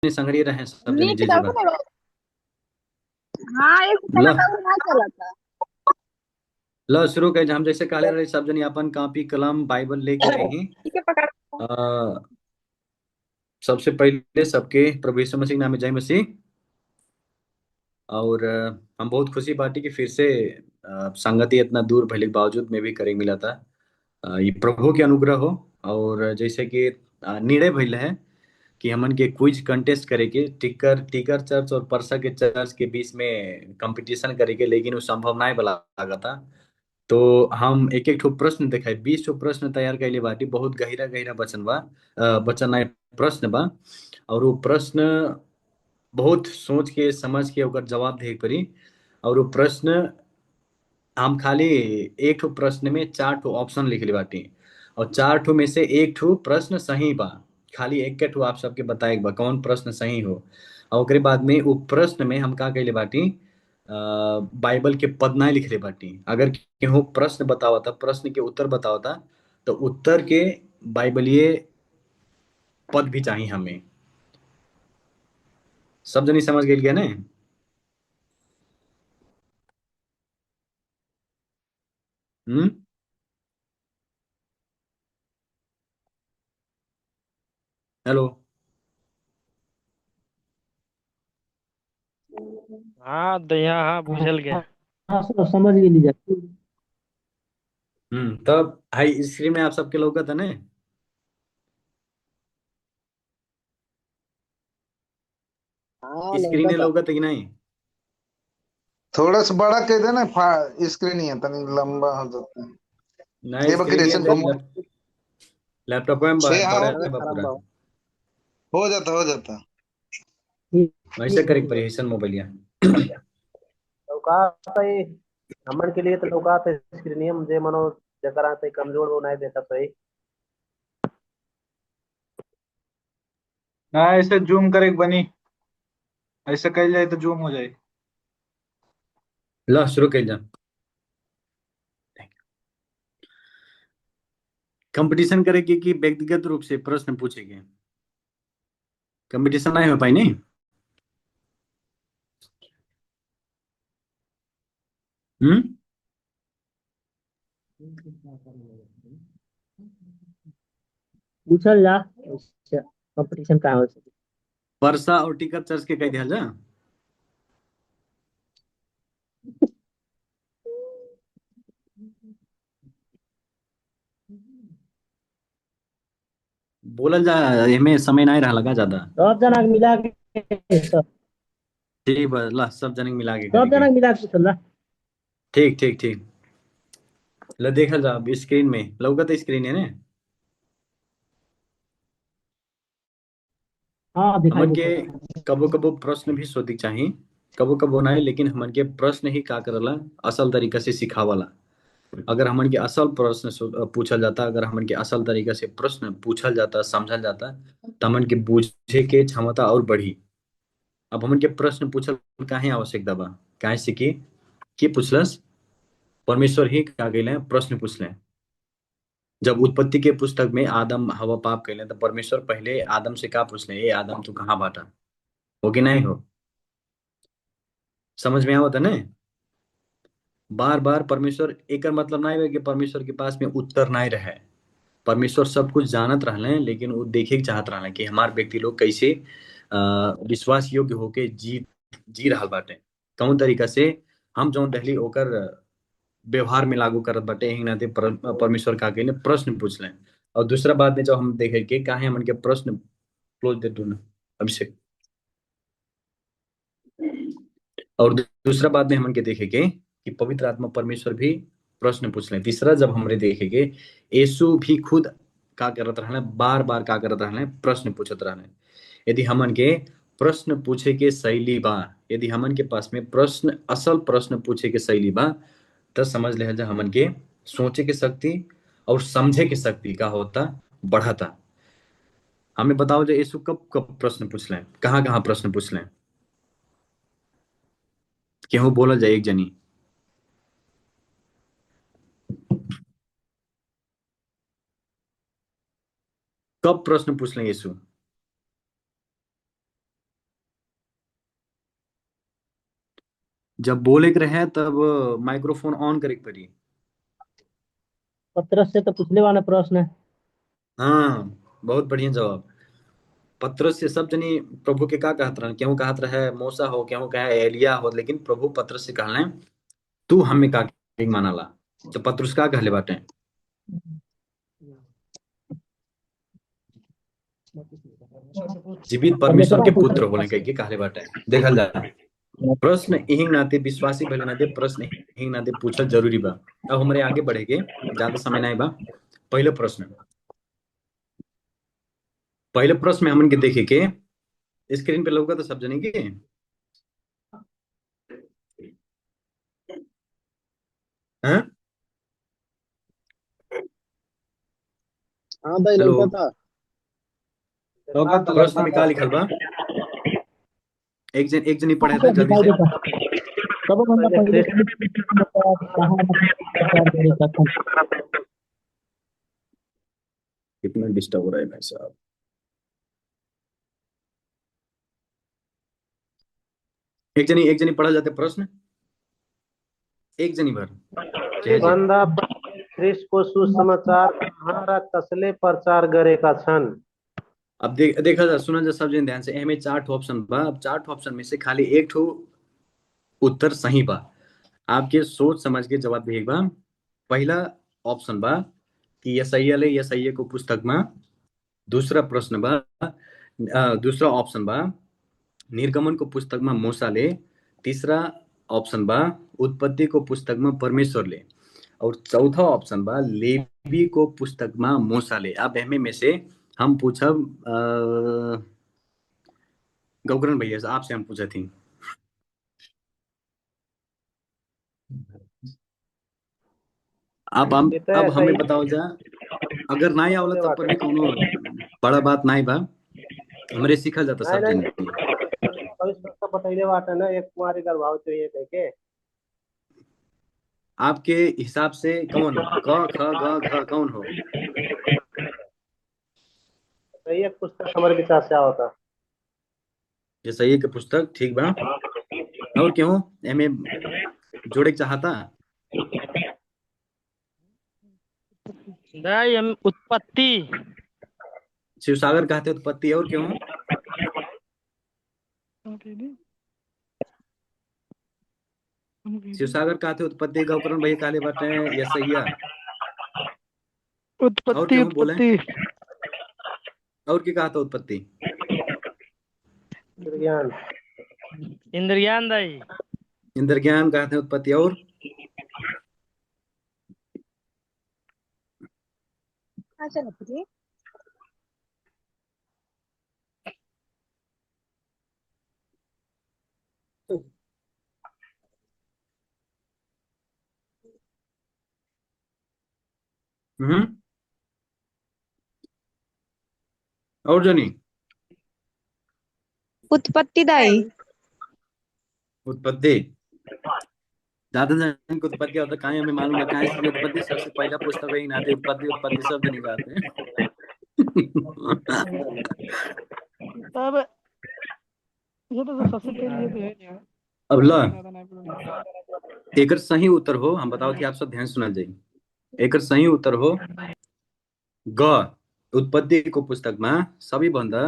संग्रही रहे सब जनी नीट जे का जेबा। बोलो। हाँ एक ल चला था और ना चला था। ल शुरू कर हम जैसे काले रहे सब जनी अपन कॉपी कलम बाइबल लेके आई ही। ठीक है पकड़। अ, सबसे पहले सबके प्रभु यीशु मसीह के नाम में जय मसीह। और हम बहुत खुशी बाटी कि फिर से संगति इतना दूर भले के बावजूद में भी करे मिला था। ये प्रभु के अनुग्रह हो। और जैसे कि निर्णय भइल है कि हमन के क्विज कंटेस्ट करे के टिकर टिकर चर्च और परसा के चर्च के बीच में कंपटीशन करे के, लेकिन वो संभव नहीं बला लगा था। तो हम एक एक ठो प्रश्न दिखाई 20 ठो प्रश्न तैयार कैले बाटी। बहुत गहरा गहरा वचन बा, वचन नहीं प्रश्न बा। और वो प्रश्न बहुत सोच के समझ के ओकर जवाब दे पड़ी। और वो प्रश्न हम खाली एक ठो प्रश्न में 4 ठो ऑप्शन लिखले बाटी। और 4 ठो में से एक ठो प्रश्न सही बा। खाली एक के ठो आप सबके बताए बा कौन प्रश्न सही हो। और ओकरे बाद में वो प्रश्न में हम का कैले बाटी, बाइबल के पद नहीं लिखले बाटी। अगर केहू प्रश्न बतावा था, प्रश्न के उत्तर बतावा था, तो उत्तर के बाइबलीय पद भी चाहिए हमें। सब जनी समझ गए क्या ने? हम्म। हेलो। हाँ दहिया हाँ हाँ बुझल गया। हाँ हाँ, समझ गेली जा। तब हाई स्क्रीन में आप सबके लौकत है ने? हाँ स्क्रीन लौका है था। लौकत है कि नहीं? थोड़ा सा बड़ा कह देना स्क्रीन ही है तनी लंबा हो जाता है। नहीं ये बकी स्क्रीन रेशन है लैपटॉप में छः हाँ बड़ा अगर है खराब पूरा। हो। हो जाता हो जाता। ठीक वैसे ठीक करे है। परहेशन मोबाइल। लौका आता है। हमन के लिए तो लौका आता है स्क्रीनियम जे मनो जकर आता है कमजोर वो नहीं देखा सही। ना ऐसे जूम करे बनी। ऐसे कल जाए तो जूम हो जाए। ला शुरू कर जा। कंपटीशन करेगी कि व्यक्तिगत रूप से प्रश्न पूछेंगे? कंपटीशन नहीं हो पाई नहीं। हम्म। पूछल जा। कंपटीशन का हो सके। परसा और टिकट चर्च के कह दिया जा। बोलल जा। एमे समय नहीं रहा लगा ज्यादा। सब जना के मिला के ठीक बा ला सब जने के मिला के सब करेंगे। जना के मिला के पूछल जा। ठीक ठीक ठीक। ला देखल जा अब स्क्रीन में लौकत स्क्रीन है ने। हाँ दिखाई हमन के देता। कबो कबो प्रश्न भी सोधिक चाहिए। कबो कबो नहीं, लेकिन हमन के प्रश्न ही का करला असल तरीका से सिखावला। अगर हमन के असल प्रश्न पूछल जाता, अगर हमन के असल तरीका से प्रश्न पूछल जाता समझल जाता, तो हमन के बूझे के क्षमता और बढ़ी। अब हमन के प्रश्न पूछल काहे आवश्यकता बा? काहे से कि पूछलस परमेश्वर ही का कैले प्रश्न पूछले। जब उत्पत्ति के पुस्तक में आदम हवा पाप कैले तो परमेश्वर पहले आदम से का पूछले, ए आदम तू कहाँ बाटा? हो कि नहीं हो? समझ में आवत है ना? बार बार परमेश्वर एक मतलब नहीं है कि परमेश्वर के पास में उत्तर नहीं रहे। परमेश्वर सब कुछ जानत रहले, लेकिन वो देखे के चाहत रहले कि हमार व्यक्ति लोग कैसे विश्वास योग्य होके जी जी रहल बाटे। कौन तरीका से हम जौन दहली ओकर व्यवहार में लागू करत बाटे। यही नाते परमेश्वर का के प्रश्न पूछ लें। और दूसरा बात में जो हम देखे कि काहे हमन के प्रश्न क्लोज दे दूं अभिषेक। और दूसरा बात में हमन के देखे कि पवित्र आत्मा परमेश्वर भी प्रश्न पूछ लें। तीसरा जब हमरे देखे के यीशु भी खुद का करत रहने, बार बार का करत रहने, प्रश्न पूछत रहने। यदि हमन के प्रश्न पूछे के शैली बा, यदि हमन के पास में प्रश्न असल प्रश्न पूछे के शैली बा, तो समझ ले जा हमन के सोचे के शक्ति और समझे के शक्ति का होता बढ़ता। हमें बताओ जो यीशु कब कब प्रश्न पूछ लें, कहाँ कहाँ प्रश्न पूछ लें? केहू बोलल जाए एक जनी। कब प्रश्न पूछ लें यीशु? जब बोले के रहे तब माइक्रोफोन ऑन करे के पड़ी। पत्रस से तो पिछले वाला प्रश्न है। हाँ, बहुत बढ़िया जवाब। पत्रस से सब जनी प्रभु के का कहत रहे, केहू कहत रहे मूसा हो, केहू कहे एलिया हो, लेकिन प्रभु पत्रस से कहले तू हमें का मानाला। तो पत्रस का कहले बाटे, जीवित परमेश्वर के पुत्र बोले कह के कहले बाटे। देखल जा, प्रश्न यही नाते विश्वासी भले नाते प्रश्न यही नाते पूछल जरूरी बा। अब हमारे आगे बढ़ेगे, ज्यादा समय नहीं बा। पहले प्रश्न में हमन के देखे के स्क्रीन पे लौका तो सब जने के। हाँ हाँ भाई हेलो, लौका था। प्रश्न में का लिखल बा? एक जनी पढ़े था जल्दी दिखाई से। देता कब बंदा पहले कितना डिस्टर्ब हो रहा है भाई साहब। एक जनी पढ़ा जाते प्रश्न, एक जनी भर जय जय। बंदा ख्रिस्ट को सुसमाचार कहाँ कसले प्रचार गरेका छन्। अब देखा जा, सुना जा सब जन ध्यान से। एमे 4 ठो ऑप्शन बा। अब 4 ठो ऑप्शन में से खाली एक ठो उत्तर सही बा। आपके सोच समझ के जवाब दिए बा। पहला ऑप्शन बा कि यसैया को पुस्तक में। दूसरा प्रश्न बा दूसरा ऑप्शन बा निर्गमन को पुस्तक में मूसा ले। तीसरा ऑप्शन बा उत्पत्ति को पुस्तक में परमेश्वर ले। और चौथा ऑप्शन बा लेवी को पुस्तक में मूसा ले। अब हमें में से हम पूछब गौकरण भैया से, आपसे हम पूछे थी। अब हमें बताओ जा, अगर नहीं आवला तब पर भी कोनो बड़ा बात नहीं बा, हमरे सीखा जाता सब जन। बताइए बात है ना, एक कुमारी का भाव चाहिए कह के। आपके हिसाब से कौन क ख ग घ कौन हो? सही एक पुस्तक हमारे विचार से होता। ये सही है कि पुस्तक ठीक बा। और क्यों एमे जोड़े चाहता? नहीं, हम उत्पत्ति। शिवसागर कहते उत्पत्ति। और क्यों? शिवसागर कहते उत्पत्ति। गौकरण भैया काले बाटे यसैया। और उत्पत्ति क्यों बोले? उत्पत्ति। और क्या कहता उत्पत्ति? इंद्रज्ञान दाई। इंद्रज्ञान कहते हैं उत्पत्ति। और अच्छा लपटी। और जनी उत्पत्ति दाई। उत्पत्ति ज्यादा जन को उत्पत्ति होता कहाँ हमें मालूम है कहाँ से उत्पत्ति सबसे पहला पुस्तक है नाते उत्पत्ति शब्द निकालते हैं। तब ये तो सबसे पहले ये तो है। अब ला एकर सही उत्तर हो, हम बताओ कि आप सब ध्यान सुना जाइए। एकर सही उत्तर हो ग उत्पत्ति को पुस्तक में सभी भन्दा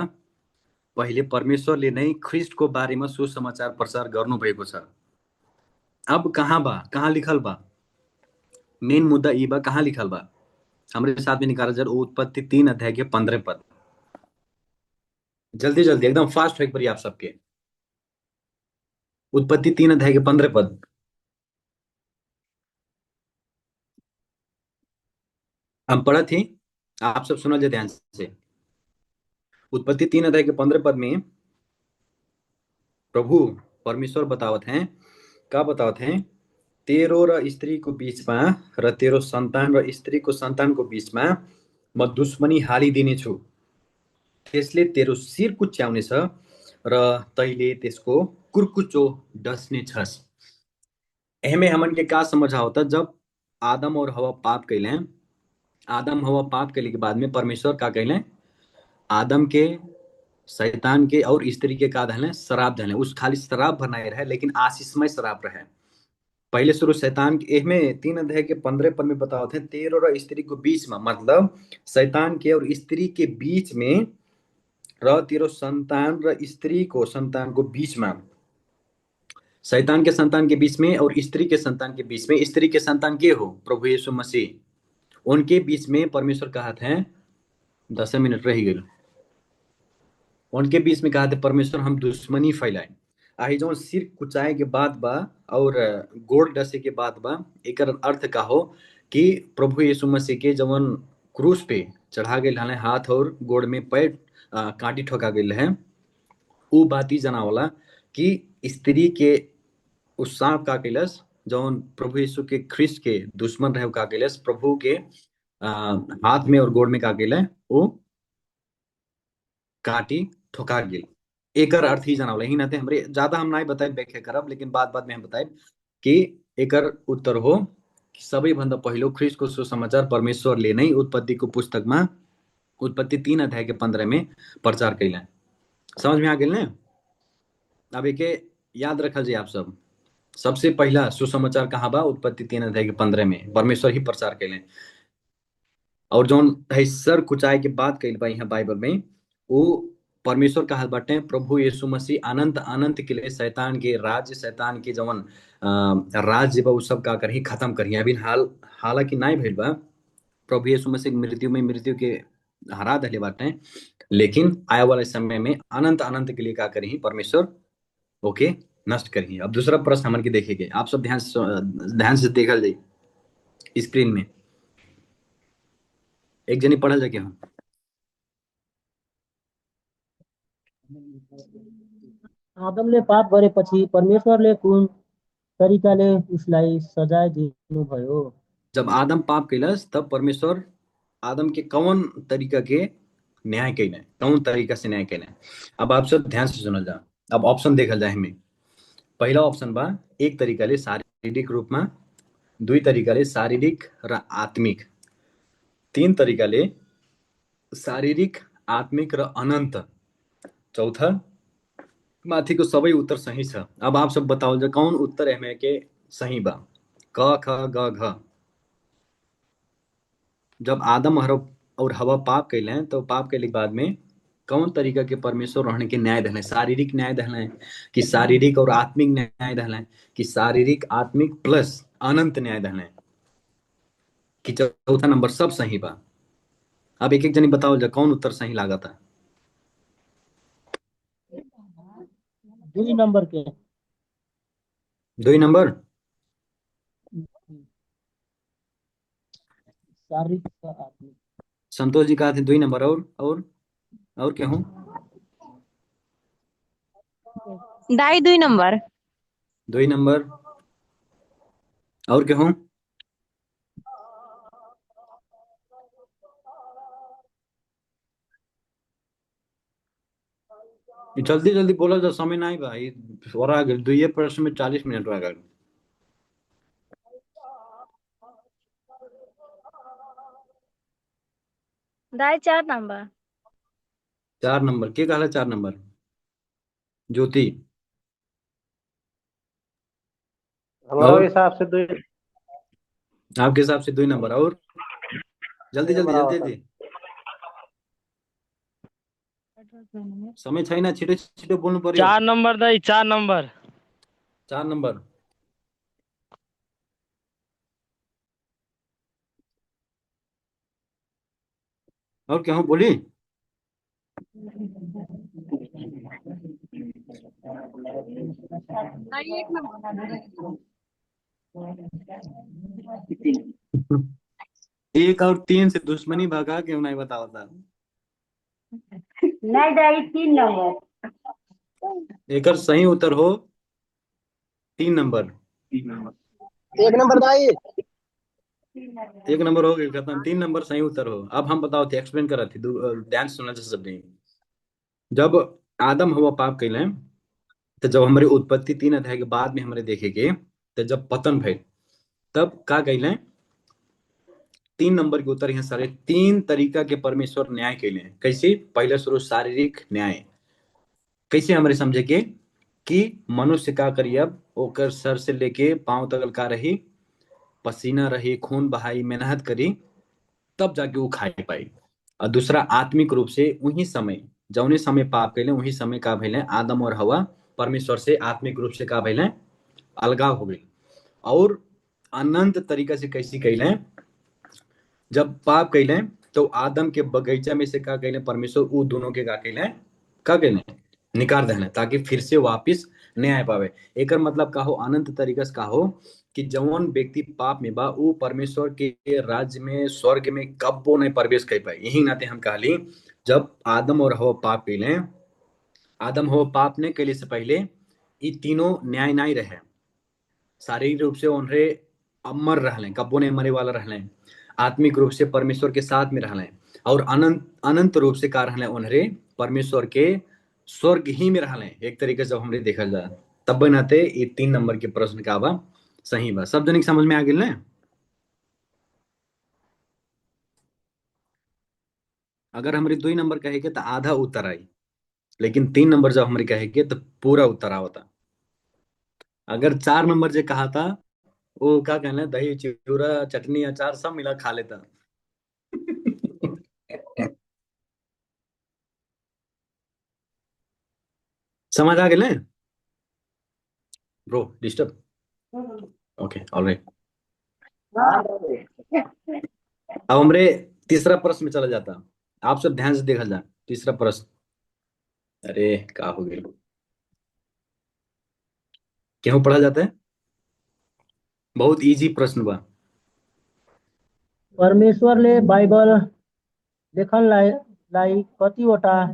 पहिले परमेश्वरले नै ख्रिस्ट को बारे में सुसमाचार प्रचार गर्नु भएको छ। अब कहाँ बा, कहाँ लिखल बा? मेन मुद्दा ई बा कहाँ लिखल बा। हमारे साथ में निकाला जर उत्पत्ति 3 अध्याय के 15 पद। जल्दी जल्दी एकदम फास्ट हो पड़ी आप सबके। उत्पत्ति 3 अध्याय के 15 पद। हम पढ़ा थी, आप सब सुना ध्यान से। उत्पत्ति 3 अध्याय के 15 पद में प्रभु परमेश्वर बतावत हैं, का बतावत हैं? तेरो र स्त्री को बीचमा र तेरो सन्तान र स्त्री को सन्तान को बीचमा म दुश्मनी हालिदिने छु। त्यसले तेरो शिर कुच्याउनेछ र तैले त्यसको कुर्कुचो डस्ने छस्। एहमे हमन के का समझा होता? जब आदम और हवा पाप कैले, आदम हवा पाप कैले के बाद में परमेश्वर का कैले? आदम के शैतान के और स्त्री के का धले शराब धले, उस खाली शराब भर नहीं रहे लेकिन आशीषमय शराब रहे। पहले शुरू शैतान के एह में 3 अध्याय के 15 पद में बताओ थे 13 और स्त्री को बीच में, मतलब शैतान के और स्त्री के बीच में र तेरो संतान र स्त्री को संतान को बीच में, शैतान के संतान के बीच में और स्त्री के संतान के बीच में, स्त्री के संतान के हो प्रभु यीशु मसीह, उनके बीच में परमेश्वर कहा थे 10 मिनट रह गए, उनके बीच में कहा थे परमेश्वर हम दुश्मनी फैलाए। आही जो सिर कुचाए के बाद बा और गोड़ डसे के बाद बा, एक अर्थ का हो कि प्रभु यीशु मसीह के जवन क्रूस पे चढ़ा गए हले, हाथ और गोड़ में पैर कांटी ठोका गए है, उ बात ही जनावला कि स्त्री के उस सांप का कैलस जौन प्रभु यीशु के ख्रिस्त के दुश्मन रहे का कैलस, प्रभु के हाथ में और गोड़ में का कैले वो काटी ठोका गेल। एकर अर्थ ही जनावला ही नाते हमरे ज्यादा हम नहीं बताए व्याख्या करब, लेकिन बाद में हम बताए कि एकर उत्तर हो कि सबै भन्दा पहिलो ख्रिस्ट को सुसमाचार परमेश्वरले नै उत्पत्ति को पुस्तक में उत्पत्ति 3 अध्याय के 15 में प्रचार कैले। समझ में आ गेल ने? अब एके याद रखल जाए आप सब, सबसे पहला सुसमाचार कहाँ बा? उत्पत्ति 3 अध्याय के 15 में परमेश्वर ही प्रचार कैले। और जौन है सर कुचाए के बात कैल बा यहाँ बाइबल में, वो परमेश्वर कहा बाटे प्रभु यीशु मसीह अनंत अनंत के लिए शैतान के राज्य, शैतान के जवन राज्य बा उ सब का करही खत्म करही। अभी हालांकि नहीं भइल बा, प्रभु यीशु मसीह मृत्यु में मृत्यु के हरा दले बाटे, लेकिन आने वाले समय में अनंत अनंत के लिए का करही परमेश्वर ओके नष्ट करही। अब दूसरा प्रश्न हमन के देखेंगे, आप सब ध्यान से देखल जाए स्क्रीन में, एक जनी पढ़ल जाके हम आदमले पाप गरेपछि परमेश्वरले कुन तरिकाले उसलाई सजाय दिनुभयो? जब आदम पाप कैलस तब परमेश्वर आदम के कौन तरीका के न्याय कैले, कौन तरीका से न्याय कैले। अब आप सब ध्यान से सुनल जा। अब ऑप्शन देखल जाए हमें, पहला ऑप्शन बा एक तरीका ले शारीरिक रूप में, दुई तरीका ले शारीरिक र आत्मिक, तीन तरीका ले शारीरिक आत्मिक र अनंत, चौथा माथि को सबै उत्तर सही छ। अब आप सब बताओ जो कौन उत्तर है हमें के सही बा? क ख ग घ। जब आदम और हवा पाप कैले तो पाप कैले के बाद में कौन तरीका के परमेश्वर रहने के न्याय दहले? शारीरिक न्याय दहले कि शारीरिक और आत्मिक न्याय दहले कि शारीरिक आत्मिक प्लस अनंत न्याय दहले कि चौथा नंबर सब सही बा? अब एक एक जनी बताओ जो कौन उत्तर सही लागा था? 2 नंबर के 2 नंबर शारीरिक र आत्मिक। संतोष जी कहा थे 2 नंबर, और क्या हूँ? दाई 2 नंबर। 2 नंबर और क्या हूँ? जल्दी जल्दी बोला जो समय नहीं भाई, और आ गए 2 प्रश्न में 40 मिनट रह गए। दाई 4 नंबर। 4 नंबर के कहला? 4 नंबर ज्योति हमारे और हिसाब से 2 आपके हिसाब से 2 नंबर, और जल्दी जल्दी नंबर जल्दी जल्दी, समय छैन, छिटो छिटो बोल्नु पर्यो। 4 नंबर दाई 4 नंबर। 4 नंबर और क्या हूँ बोली? दाई 1 नंबर। 1 और 3 से दुश्मनी भगा क्यों नहीं बताओ था? नहीं दाई 3 नंबर। एक सही उत्तर हो 3 नंबर। 1 नंबर दाई 1 नंबर हो गया खत्म, 3 नंबर सही उत्तर हो। अब हम बताओ थे, एक्सप्लेन करा थी, ध्यान से सुनना चाहिए सब नहीं। जब आदम हवा पाप कैले तो जब हमारे उत्पत्ति 3 अध्याय के बाद में हमारे देखेंगे, तो जब पतन भइल तब का कैले? 3 नंबर के उत्तर यहाँ सारे 3 तरीका के परमेश्वर न्याय कैले। कैसे? पहले शुरू शारीरिक न्याय, कैसे हमरे समझे के कि मनुष्य का करी अब ओकर सर से लेके पांव तक का रही, पसीना रही, खून बहाई, मेहनत करी, तब जाके वो खाए पाई। और दूसरा आत्मिक रूप से वही समय, जौने समय पाप कैले वही समय का भैले आदम और हवा परमेश्वर से आत्मिक रूप से का भैले अलगाव हो गई। और अनंत तरीका से कैसी कैले, जब पाप कैले तो आदम के बगीचा में से का कैले परमेश्वर उ दोनों के का कैले निकाल देने, ताकि फिर से वापिस नहीं आ पावे। एकर मतलब का हो, अनंत तरीका से का हो कि जौन व्यक्ति पाप में बा वो परमेश्वर के राज्य में स्वर्ग में कब्बो नहीं प्रवेश कर पाए। यही नाते हम कहली जब आदम और हवा पाप कैले, आदम हवा पाप ने कैले से पहले ये तीनों न्याय नहीं रहे, शारीरिक रूप से उन्हें अमर रहले, कब्बो नहीं मरे वाला रहले, आत्मिक रूप से परमेश्वर के साथ में रहले, और अनंत अनंत रूप से का रहले उन्हें परमेश्वर के स्वर्ग ही में रहले। एक तरीके से जब हमने देखल जाए तब बनाते ये 3 नंबर के प्रश्न का बा सही बा। सब जन के समझ में आ गई ना? अगर हमारे 2 नंबर कहेगे तो आधा उत्तर आई, लेकिन 3 नंबर जब हमारे कहेगे तो पूरा उत्तर आवता। अगर 4 नंबर जो कहा था वो क्या कहना, दही चिड़ा चटनी अचार सब मिला खा लेता। समझ आ गए ब्रो? डिस्टर्ब? Okay, alright. अब हमरे तीसरा प्रश्न में चला जाता, आप सब ध्यान से देखा जाए। तीसरा प्रश्न, अरे का हो गया, क्यों पढ़ा जाता है? बहुत इजी प्रश्न बा। परमेश्वरले बाइबल लेखनलाई कतिवटा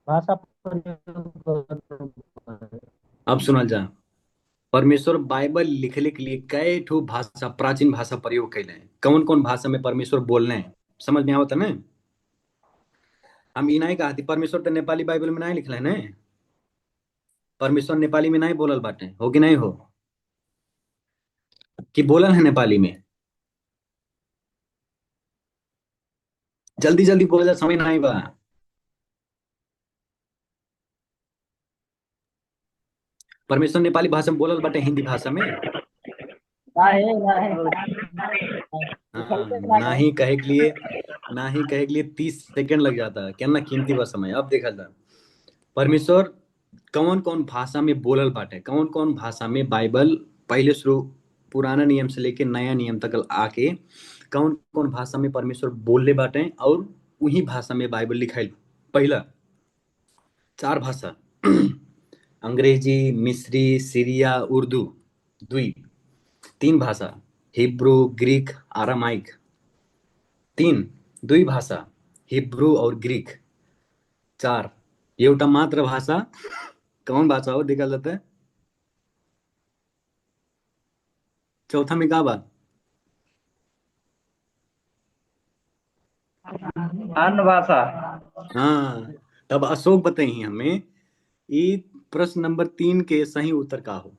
भाषा प्रयोग गर्नुभयो? अब सुनल जा, परमेश्वर बाइबल लिखले के लिए कई ठो भाषा, प्राचीन भाषा प्रयोग कैले हैं। कौन कौन भाषा में परमेश्वर बोलने हैं समझ में आवता ना? हम ई नहीं कहती परमेश्वर तो नेपाली बाइबल में नहीं लिखले है ना, परमेश्वर नेपाली में नहीं बोलल बाटे, हो कि नहीं हो कि बोलल है नेपाली में? जल्दी जल्दी बोल जा, समय नहीं बा। परमेश्वर नेपाली भाषा में बोलल बाटे, हिंदी भाषा में नाहे नाहे हाँ, ना ही कहे के लिए 30 सेकंड लग जाता है, क्या ना कीमती बा समय। अब देखा जाए परमेश्वर कौन कौन भाषा में बोलल बाटे, कौन कौन भाषा में बाइबल पहले शुरू पुराना नियम से लेके नया नियम तक आके कौन कौन भाषा में परमेश्वर बोलले बाटे, और वही भाषा में बाइबल लिखाइल। पहला 4 भाषा अंग्रेजी, मिस्री, सीरिया, उर्दू। 3 भाषा हिब्रू, ग्रीक, आरामाइक। 2 भाषा हिब्रू और ग्रीक। 4 एउटा मात्र भाषा, कौन भाषा हो देखा जाता है? चौथा में क्या बात? अन्य भाषा। हाँ, तब अशोक बताइए हमें ये प्रश्न नंबर 3 के सही उत्तर का हो।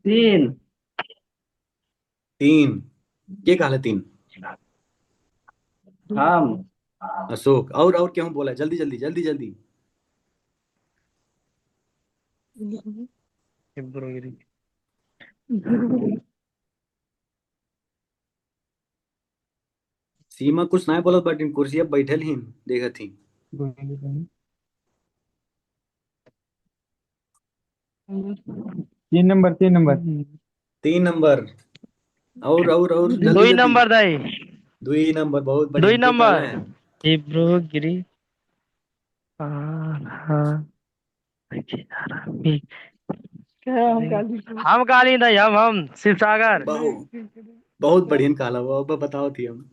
तीन 3 के कहले 3? हम अशोक, और क्यों बोला? जल्दी जल्दी जल्दी जल्दी। सीमा कुछ ना बोलत बाटिन, कुर्सी पर बैठल ही देखत ही। 3 नंबर 3 नंबर 3 नंबर, और जल्दी दुई जल्दी। नंबर दाई 2 नंबर, बहुत बढ़िया। 2 के नंबर कहले? हिब्रू ग्रीक हाँ हम काली दाई हम शिवसागर बहुत बढ़िया कहला वो, अब बताओ थी हम।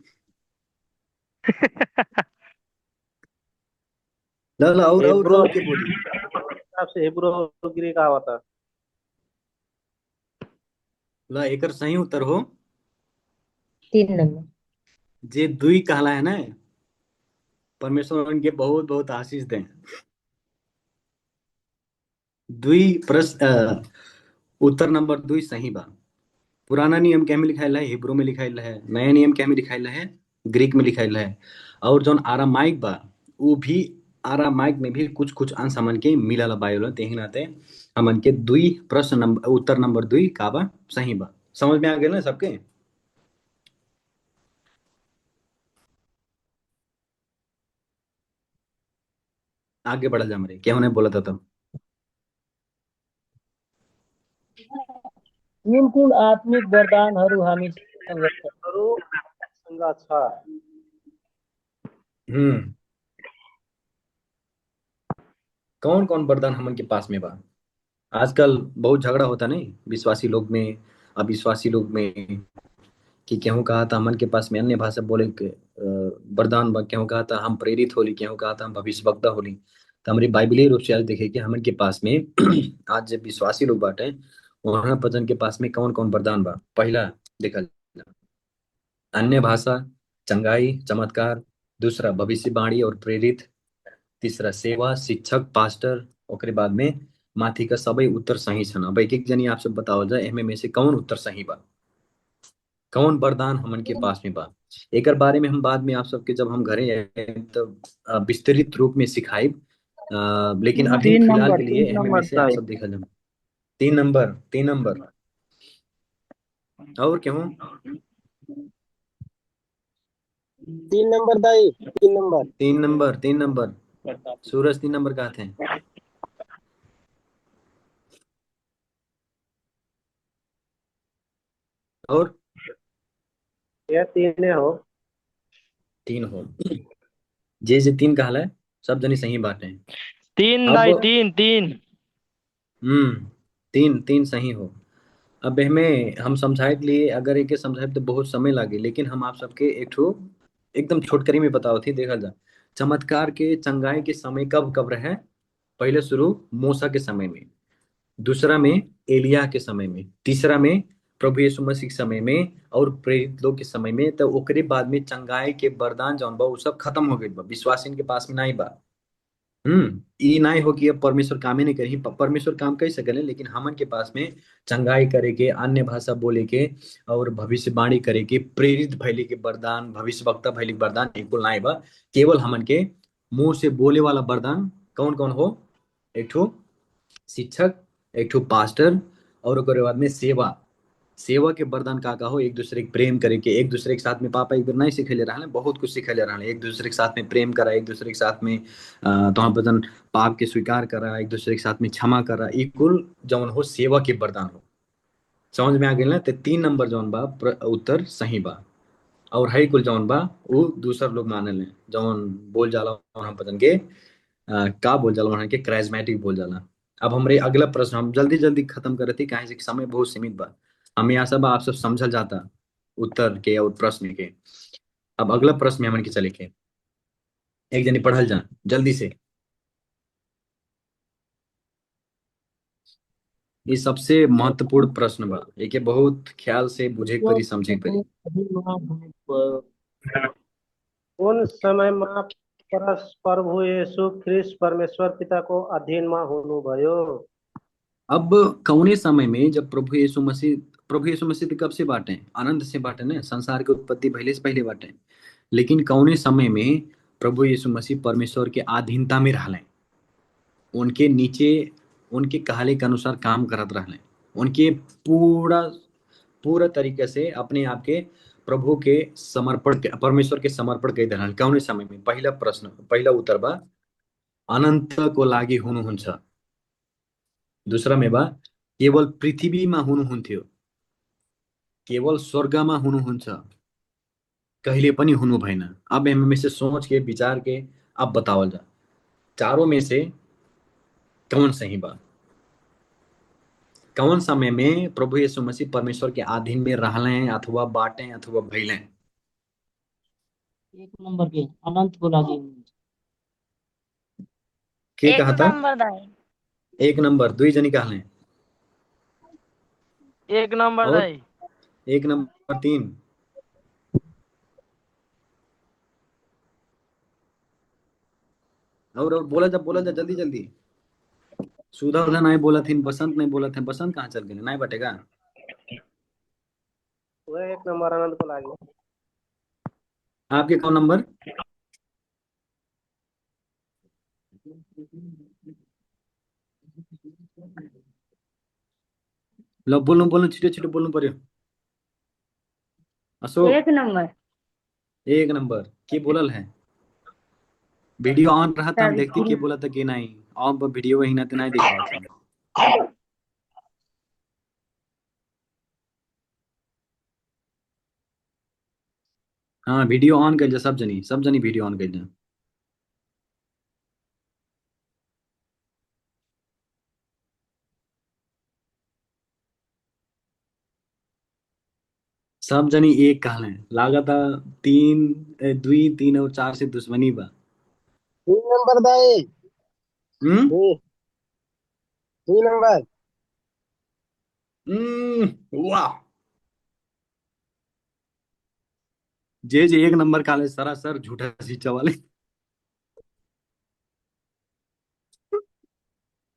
ला और के बोली। हिब्रू से हिब्रू और ग्रीक आवता। ला एकर सही उत्तर हो 3 नंबर। जे 2 कहला है ना, परमेश्वर उनके बहुत बहुत आशीष दें। 2 प्रश्न उत्तर नंबर 2 सही बा। पुराना नियम क्या में लिखाइल है? हिब्रू में लिखाइल है। नया नियम क्या में लिखाइल है? ग्रीक में लिखाइल है। और जौन आरामाइक बा, वो भी आरामाइक में भी कुछ कुछ अंश हमन के मिलल बाइबल, तेही नाते हमन के दुई प्रश्न नंबर उत्तर नंबर 2 का बा सही बा। समझ में आ गया ना सबके? आगे बढ़ल जा मरे, क्या होने बोला था तब? कुन आत्मिक वरदानहरू हामीसँग छ? अरू सँग छ। हम्म कौन कौन वरदान हमन के पास में बा? आजकल बहुत झगड़ा होता नहीं विश्वासी लोग में, अविश्वासी लोग में, कि केहू कहा था हमन के पास में अन्य भाषा बोले के वरदान बा, केहू कहा था हम प्रेरित होली, केहू कहा था हम भविष्यवक्ता होली। तो हमारी बाइबलीय रूप से आज देखे कि हमन के पास में आज जब विश्वासी लोग बाटे, वहां पतन के पास में कौन कौन वरदान बा। पहला देखल, अन्य भाषा, चंगाई, चमत्कार। दूसरा भविष्यवाणी और प्रेरित। तीसरा सेवा, शिक्षक, पास्टर। ओकरे बाद में माथी का सबै उत्तर सही छन। अब एक एक जनी आपसे बताओ जाए एहमे में से कौन उत्तर सही बा, कौन वरदान हमन के पास में बा। एकर बारे में हम बाद में आप सबके जब हम घरे आए तब विस्तृत रूप में सिखाई। लेकिन अभी फिलहाल के लिए तीन एहमे में नंबर से आप दाई। सब देखल जाए। 3 नंबर, 3 नंबर। और क्यों? 3 नंबर दाई, 3 number. 3 number, 3 number. Suraj 3 number कहा थे? और ये तीन हो। 3 हो। जे 3 कहला है सब जनी सही बात है। तीन अब दाई, तीन तीन। 3 3 सही हो। अब हमें हम समझाए के लिए अगर एक समझाए तो बहुत समय लागे, लेकिन हम आप सबके एक ठो एकदम छोटकरी में बताओ थी। देखा जा, चमत्कार के चंगाई के समय कब कब रहे? पहले शुरू मूसा के समय में, दूसरा में एलिया के समय में, तीसरा में प्रभु यीशु मसीह के समय में, और प्रेरित लोग के समय में। तो ओकरे बाद में चंगाई के वरदान जौन बा वो सब खत्म हो गई बा, विश्वासिन के पास में नहीं बा। ई नहीं हो कि अब परमेश्वर काम ही नहीं करी, परमेश्वर काम कर सकले, लेकिन हमन के पास में चंगाई करे के, अन्य भाषा बोले के, और भविष्यवाणी करे के, प्रेरित भइले के वरदान, भविष्यवक्ता भइले के वरदान बिल्कुल नहीं बा। केवल हमन के मुंह से बोले वाला वरदान कौन कौन हो? एक ठो शिक्षक, एक ठो पास्टर, और ओकरे बाद में सेवा। सेवा के वरदान का हो? एक दूसरे के प्रेम करे के, एक दूसरे के साथ में पापा एक बार नहीं सिखेले रहा, बहुत कुछ सिखेले रहा। एक दूसरे के साथ में प्रेम करा, एक दूसरे के साथ में तो पतन पाप के स्वीकार करा, एक दूसरे के साथ में क्षमा करा। ई कुल जौन हो सेवा के वरदान हो। समझ में आ गई ना? तो 3 नंबर जौन बा उत्तर सही बा। और है कुल जौन बा वो दूसर लोग मानल है, जौन बोल जाला वहाँ पतन के का बोल जाला वहाँ के क्राइस्मेटिक बोल जाला। अब हमारे अगला प्रश्न हम जल्दी जल्दी खत्म करे थी, काहे से कि समय बहुत सीमित बा। हम यहाँ सब आप सब समझल जाता उत्तर के और प्रश्न के। अब अगला प्रश्न में हमन के चले के एक जनी पढ़ल जा जल्दी से। ये सबसे महत्वपूर्ण प्रश्न बा, एके बहुत ख्याल से बुझे के परी, समझे के परी। उन समय में प्रभु यीशु ख्रिस्ट परमेश्वर पिता को अधीन में हुनुभयो। अब कौने समय में जब प्रभु यीशु मसीह तो कब से बाटे? आनंद से बाटे ना, संसार के उत्पत्ति पहले से पहले बाटे। लेकिन कौने समय में प्रभु यीशु मसीह परमेश्वर के अधीनता में रहले, उनके नीचे, उनके कहले के अनुसार काम करत रहले, उनके पूरा पूरा तरीके से अपने आप के प्रभु के समर्पण परमेश्वर के समर्पण कर देना। कौने समय में? पहला प्रश्न, पहला उत्तर बा अनंत को लागि हुनुहुन्छ। दूसरा में बा केवल पृथ्वीमा हुनुहुन्थ्यो, केवल स्वर्गमा हुनुहुन्छ, कहिले पनि हुनु भएन। अब में से सोच के विचार के अब बतावल जा, चारों में से कौन सही बा? कौन समय में प्रभु यीशु मसीह परमेश्वर के अधीन में रहले हैं, अथवा बाटे, अथवा भइले हैं? 1 नंबर के अनंत को लागी। के एक कहा था? नंबर दाई। 1 नंबर, 2 जनी कहले। एक नंबर और दाई। 1 नंबर 3। और बोला जा जल्दी जल्दी। सुधा उधा नहीं बोला थी, बसंत नहीं बोला थे। बसंत कहाँ चल गए? नहीं बटेगा। वह 1 नंबर अनंत को लागे। आपके कौन नंबर? लो बोल्नु बोल्नु छिटो छिटो बोल्नु पर्यो। अशोक 1 नंबर। 1 नंबर के बोलल है? वीडियो ऑन रहा था, हम देखते के सावित्री। बोला था कि नहीं ऑन वीडियो वही ना तो नहीं दिखाओ था। हाँ वीडियो ऑन कर जा, सब जनी वीडियो ऑन कर जा। सब जनी एक कहले लागा था। 2 3 और 4 से दुश्मनी बा। 3 नंबर दाई। हम्म 3 नंबर। वाह। जे 1 नंबर काले सरासर झूठा सीचा वाले।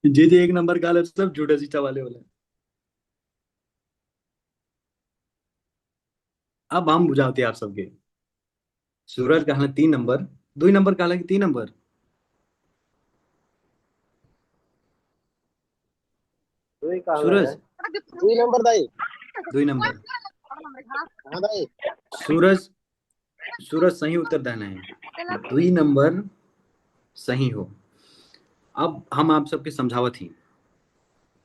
जे 1 नंबर काले सब झूठा सीचा वाले बोले। अब हम बुझाते आप सबके। सूरज कहला 3 नंबर, 2 नंबर कहला कि 3 नंबर। 2 ही कहले सूरज है। 2 नंबर दाई। 2 नंबर। हाँ दाई। सूरज सूरज सही उत्तर देना है। 2 नंबर सही हो। अब हम आप सबके समझावत ही।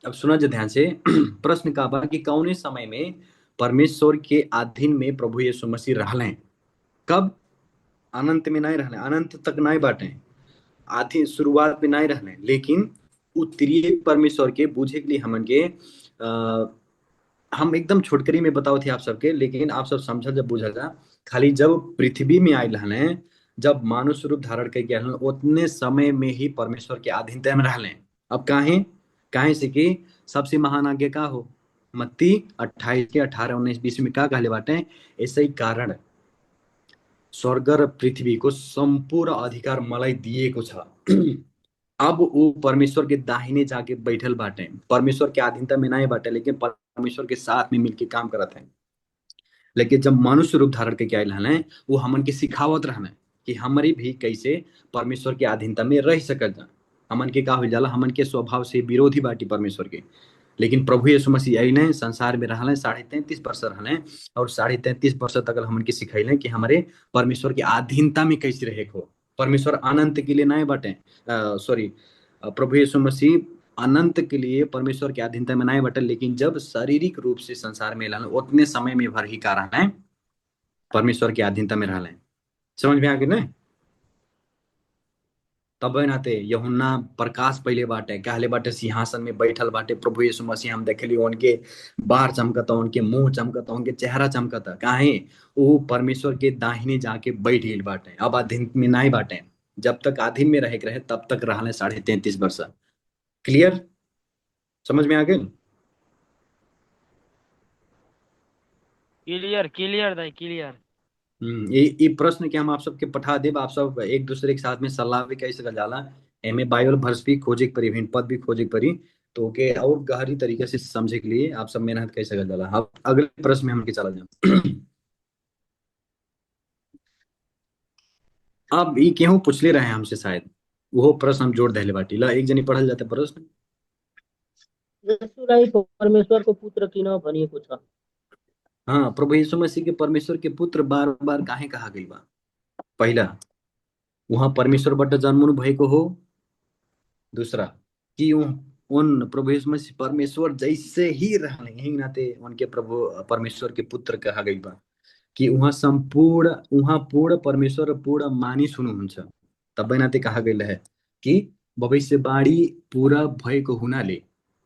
अब सुना जो ध्यान से। प्रश्न का बा कि कौने समय में परमेश्वर के अधीन में प्रभु यीशु मसीह रहले? कब? अनंत में नहीं रहले, अनंत तक नहीं बाटे, आधी शुरुआत में नहीं रहले, लेकिन उत्तरीय परमेश्वर के बूझे के लिए हमन के हम एकदम छोटकरी में बताओ थे आप सबके, लेकिन आप सब समझ जब बुझल जा। खाली जब पृथ्वी में आयल रहले, जब मानव स्वरूप धारण करके आयल रहले, उतने समय में ही परमेश्वर के अधीनता में रहले। अब काहे? काहे से कि सबसे महान आज्ञा का हो? मत्ती 28 के 18 19 20 में का कहले बाटे? ऐसे ही कारण स्वर्ग र पृथ्वी को संपूर्ण अधिकार मलाई दिएको छ। अब वो परमेश्वर के दाहिने जाके बैठल बाटे, परमेश्वर के अधीनता में नहीं बाटे, लेकिन परमेश्वर के साथ में मिलके काम करत है। लेकिन जब मनुष्य रूप धारण करके आयल हन, वो हमन के सिखावत रहना कि हमारी भी कैसे परमेश्वर के अधीनता में रह सकल जा। हमन के का हो जाला, हमन के स्वभाव से विरोधी बाटी परमेश्वर के। लेकिन प्रभु यीशु मसीह अइले, संसार में रहले, 33.5 वर्ष रहले, और 33.5 वर्ष तक हमन के सिखैले कि हमारे परमेश्वर के अधीनता में कैसे रहे हो। परमेश्वर अनंत के लिए नहीं बाटे, सॉरी, प्रभु यीशु मसीह अनंत के लिए परमेश्वर के अधीनता में नहीं बटल, लेकिन जब शारीरिक रूप से संसार में लाल उतने समय में भर ही कारण है परमेश्वर के अधीनता में रहले। समझ में आ गए ना? तब नाते यूहन्ना प्रकाश पहले बाटे कहले बाटे सिंहासन में बैठल बाटे प्रभु यीशु मसीह। हम देखली उनके बाहर चमकता, उनके मुंह चमकता, उनके चेहरा चमकता। काहे? वो परमेश्वर के दाहिने जाके बैठ गई बाटे, अब अधीन में नहीं बाटे। जब तक अधीन में रहे के रहे तब तक रहले 33.5 वर्ष। क्लियर? समझ में आ गए? क्लियर क्लियर दाई क्लियर। ये प्रश्न के हम आप सबके पठा देब, आप सब एक दूसरे के साथ में सलाह भी कह सकल जाला। एमे बाइबल वर्स भी खोजे के परी, भिन्न पद भी खोजे के परी, तो के और गहरी तरीके से समझे के लिए आप सब मेहनत कर सकल जाला। अब अगले प्रश्न में हम के चला जाए। अब ये केहू पूछले रहे हमसे शायद, वो प्रश्न हम जोड़ देले बाटी ला। एक जनी पढ़ल जाते प्रश्न। यीशुलाई परमेश्वर को पुत्र किन भनिएको छ? हाँ, प्रभु यीशु मसीह के परमेश्वर के पुत्र बार बार काहे कहा गई बा? पहला, वहां परमेश्वरबाट जन्मनु भएको हो। दूसरा, कि उन प्रभु यीशु मसीह परमेश्वर जैसे ही रहने, यही नाते उनके प्रभु परमेश्वर के पुत्र कहा गई बा। कि उहाँ पूर्ण परमेश्वर र पूर्ण मानिस हुनुहुन्छ। तबै नाते कहा गई है कि भविष्यवाणी पूरा भएको हुनाले।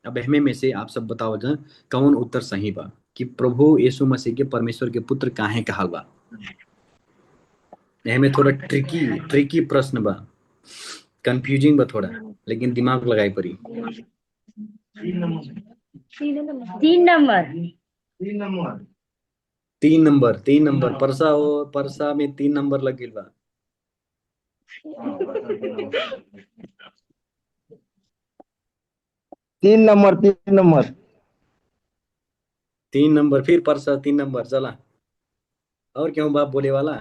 अब हमें में से आप सब बताओ जा कौन उत्तर सही बा कि प्रभु यीशु मसीह के परमेश्वर के पुत्र काहे कहल बा? हमें थोड़ा ट्रिकी ट्रिकी प्रश्न बा, कंफ्यूजिंग बा थोड़ा, लेकिन दिमाग लगाई पड़ी। 3 नंबर। 3 नंबर परसा हो, परसा में 3 नंबर लग गइल बा। 3 नंबर 3 नंबर। 3 नंबर फिर परसा 3 नंबर चला। और क्यों बाप बोले वाला।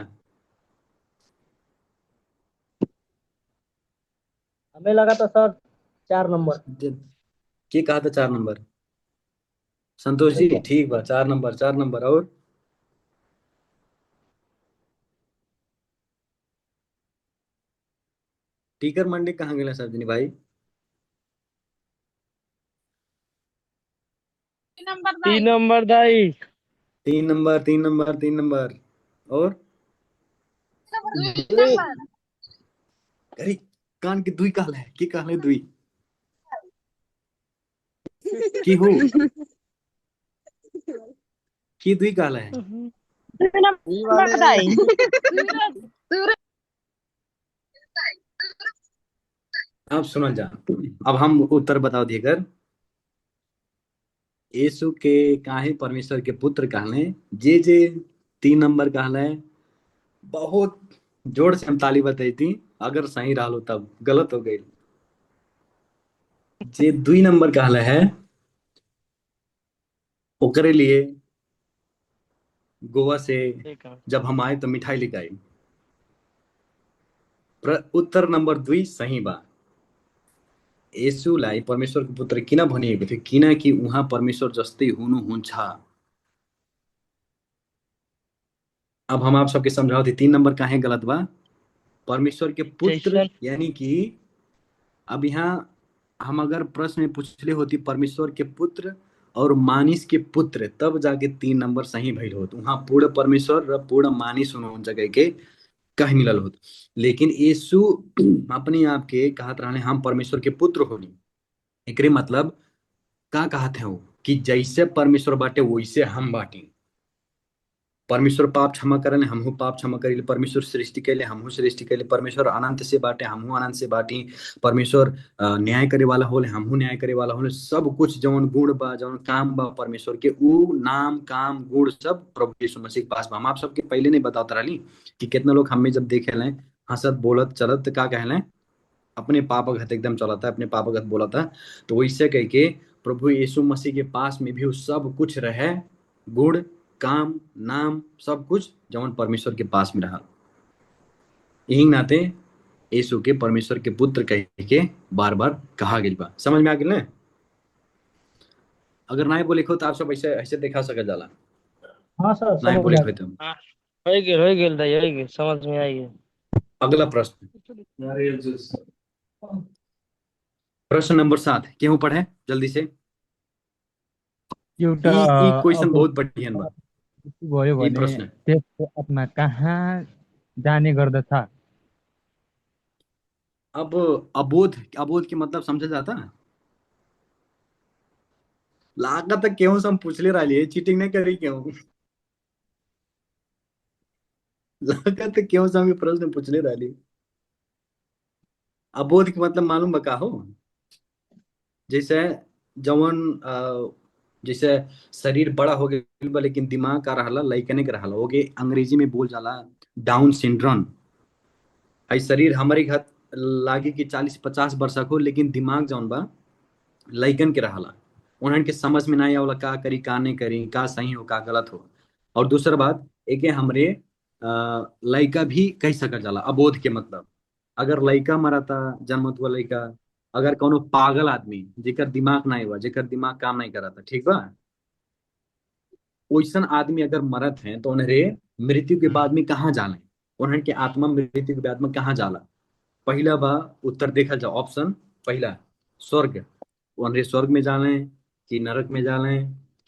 हमें लगा था सर 4 नंबर। के कहा था 4 नंबर। संतोष वही जी क्या? ठीक बा 4 नंबर 4 नंबर और। टीकर मंडी कहाँ गेला सजनी भाई। 3 नंबर दाई। 3 नंबर 3 नंबर 3 नंबर और। दुई अरे कान के दुई काल है की काल है दुई की हो की दुई काल है। दुई वाले अब सुनो जा। अब हम उत्तर बताओ देकर। यीशु के काहे परमेश्वर के पुत्र कहले। जे जे 3 नंबर कहले। बहुत जोर से हम ताली बजाई थी। अगर सही रहा हो तब गलत हो गई। जे 2 नंबर कहले है ओकरे लिए गोवा से जब हम आए तो मिठाई लेके आई। उत्तर नंबर 2 सही बा। यीशुलाई परमेश्वरको पुत्र किन भनिएको थियो किनकि उहाँ परमेश्वर जस्तै हुनुहुन्छ। अब हम आप सबके समझाओ थी 3 नंबर काहे गलत बा। परमेश्वर के पुत्र जैसन यानी कि अब यहाँ हम अगर प्रश्न में पूछले होती परमेश्वर के पुत्र और मानिस के पुत्र तब जाके 3 नंबर सही भइल होत। उहाँ पूर्ण परमेश्वर र पूर्ण मानिस हुनुहुन्छ कह के कह मिलल होत। लेकिन यीशु अपने आप के कहत रहले हम परमेश्वर के पुत्र होनी। एकरे मतलब का कहत है वो कि जैसे परमेश्वर बाटे वैसे हम बाटी। परमेश्वर पाप क्षमा करले हमहू पाप क्षमा करिले। परमेश्वर सृष्टि कैले हमहू सृष्टि कैले। परमेश्वर अनंत से बाटे हमहू अनंत से बाटी। परमेश्वर न्याय करे वाला होले हमहू न्याय करे वाला होले। सब कुछ जौन गुण बा जौन काम बा परमेश्वर के ऊ नाम काम गुण सब प्रभु यीशु मसीह के पास बा। हम आप सबके पहले नहीं बताता रही कि कितना लोग हमें जब देखे लें हंसत बोलत चलत तो का कहले अपने पापगत एकदम चला था अपने पापगत बोला था। तो वैसे कह के प्रभु यीशु मसीह के पास में भी वो सब कुछ रहे। गुण काम नाम सब कुछ जवन परमेश्वर के पास में रहा। यही नाते यीशु के परमेश्वर के पुत्र कह के बार बार कहा गया बा। समझ में आ गया ना। अगर ना बोले हो तो आप सब ऐसे ऐसे दिखा सके जाला। हाँ सर ना समझ बोले आ हो गया। तो हाँ, हो गेल दाई हो गेल समझ में आई है। अगला प्रश्न। प्रश्न नंबर 7 केहू पढ़े जल्दी से। एउटा ई क्वेश्चन अब बहुत बढ़िया बा। भयो ई भने प्रश्न त्यसको आत्मा कहाँ जाने गर्दछ। अब अबोध अबोध के मतलब समझा जाता। लागत है क्यों से हम पूछले रही चीटिंग नहीं करी क्यों। लागत है क्यों से हम ये प्रश्न पूछले रही। अबोध के मतलब मालूम बका हो। जैसे जवन जैसे शरीर बड़ा हो गया बा लेकिन दिमाग का रहला लइकने के रहला होगे अंग्रेजी में बोल जाला डाउन सिंड्रोम। आई शरीर हमारे घर लागे कि 40-50 वर्ष हो लेकिन दिमाग जौन बा लइकन के रहला। उन्हन के समझ में नहीं आवला का करी का नहीं करी का सही हो का गलत हो। और दूसरा बात एक है हमरे लइका भी कह सकल जाला अबोध के मतलब। अगर लइका मरता जन्मत हुआ लइका अगर कोनो पागल आदमी जेकर दिमाग नहीं हुआ जेकर दिमाग काम नहीं करता ठीक बा वैसन आदमी अगर मरत है तो उन्हें मृत्यु के बाद में कहाँ जाले। उन्हन के आत्मा मृत्यु के बाद में कहाँ जाला। पहला बा उत्तर देखल जाओ ऑप्शन पहला स्वर्ग। उन्हें स्वर्ग में जाले कि नरक में जाले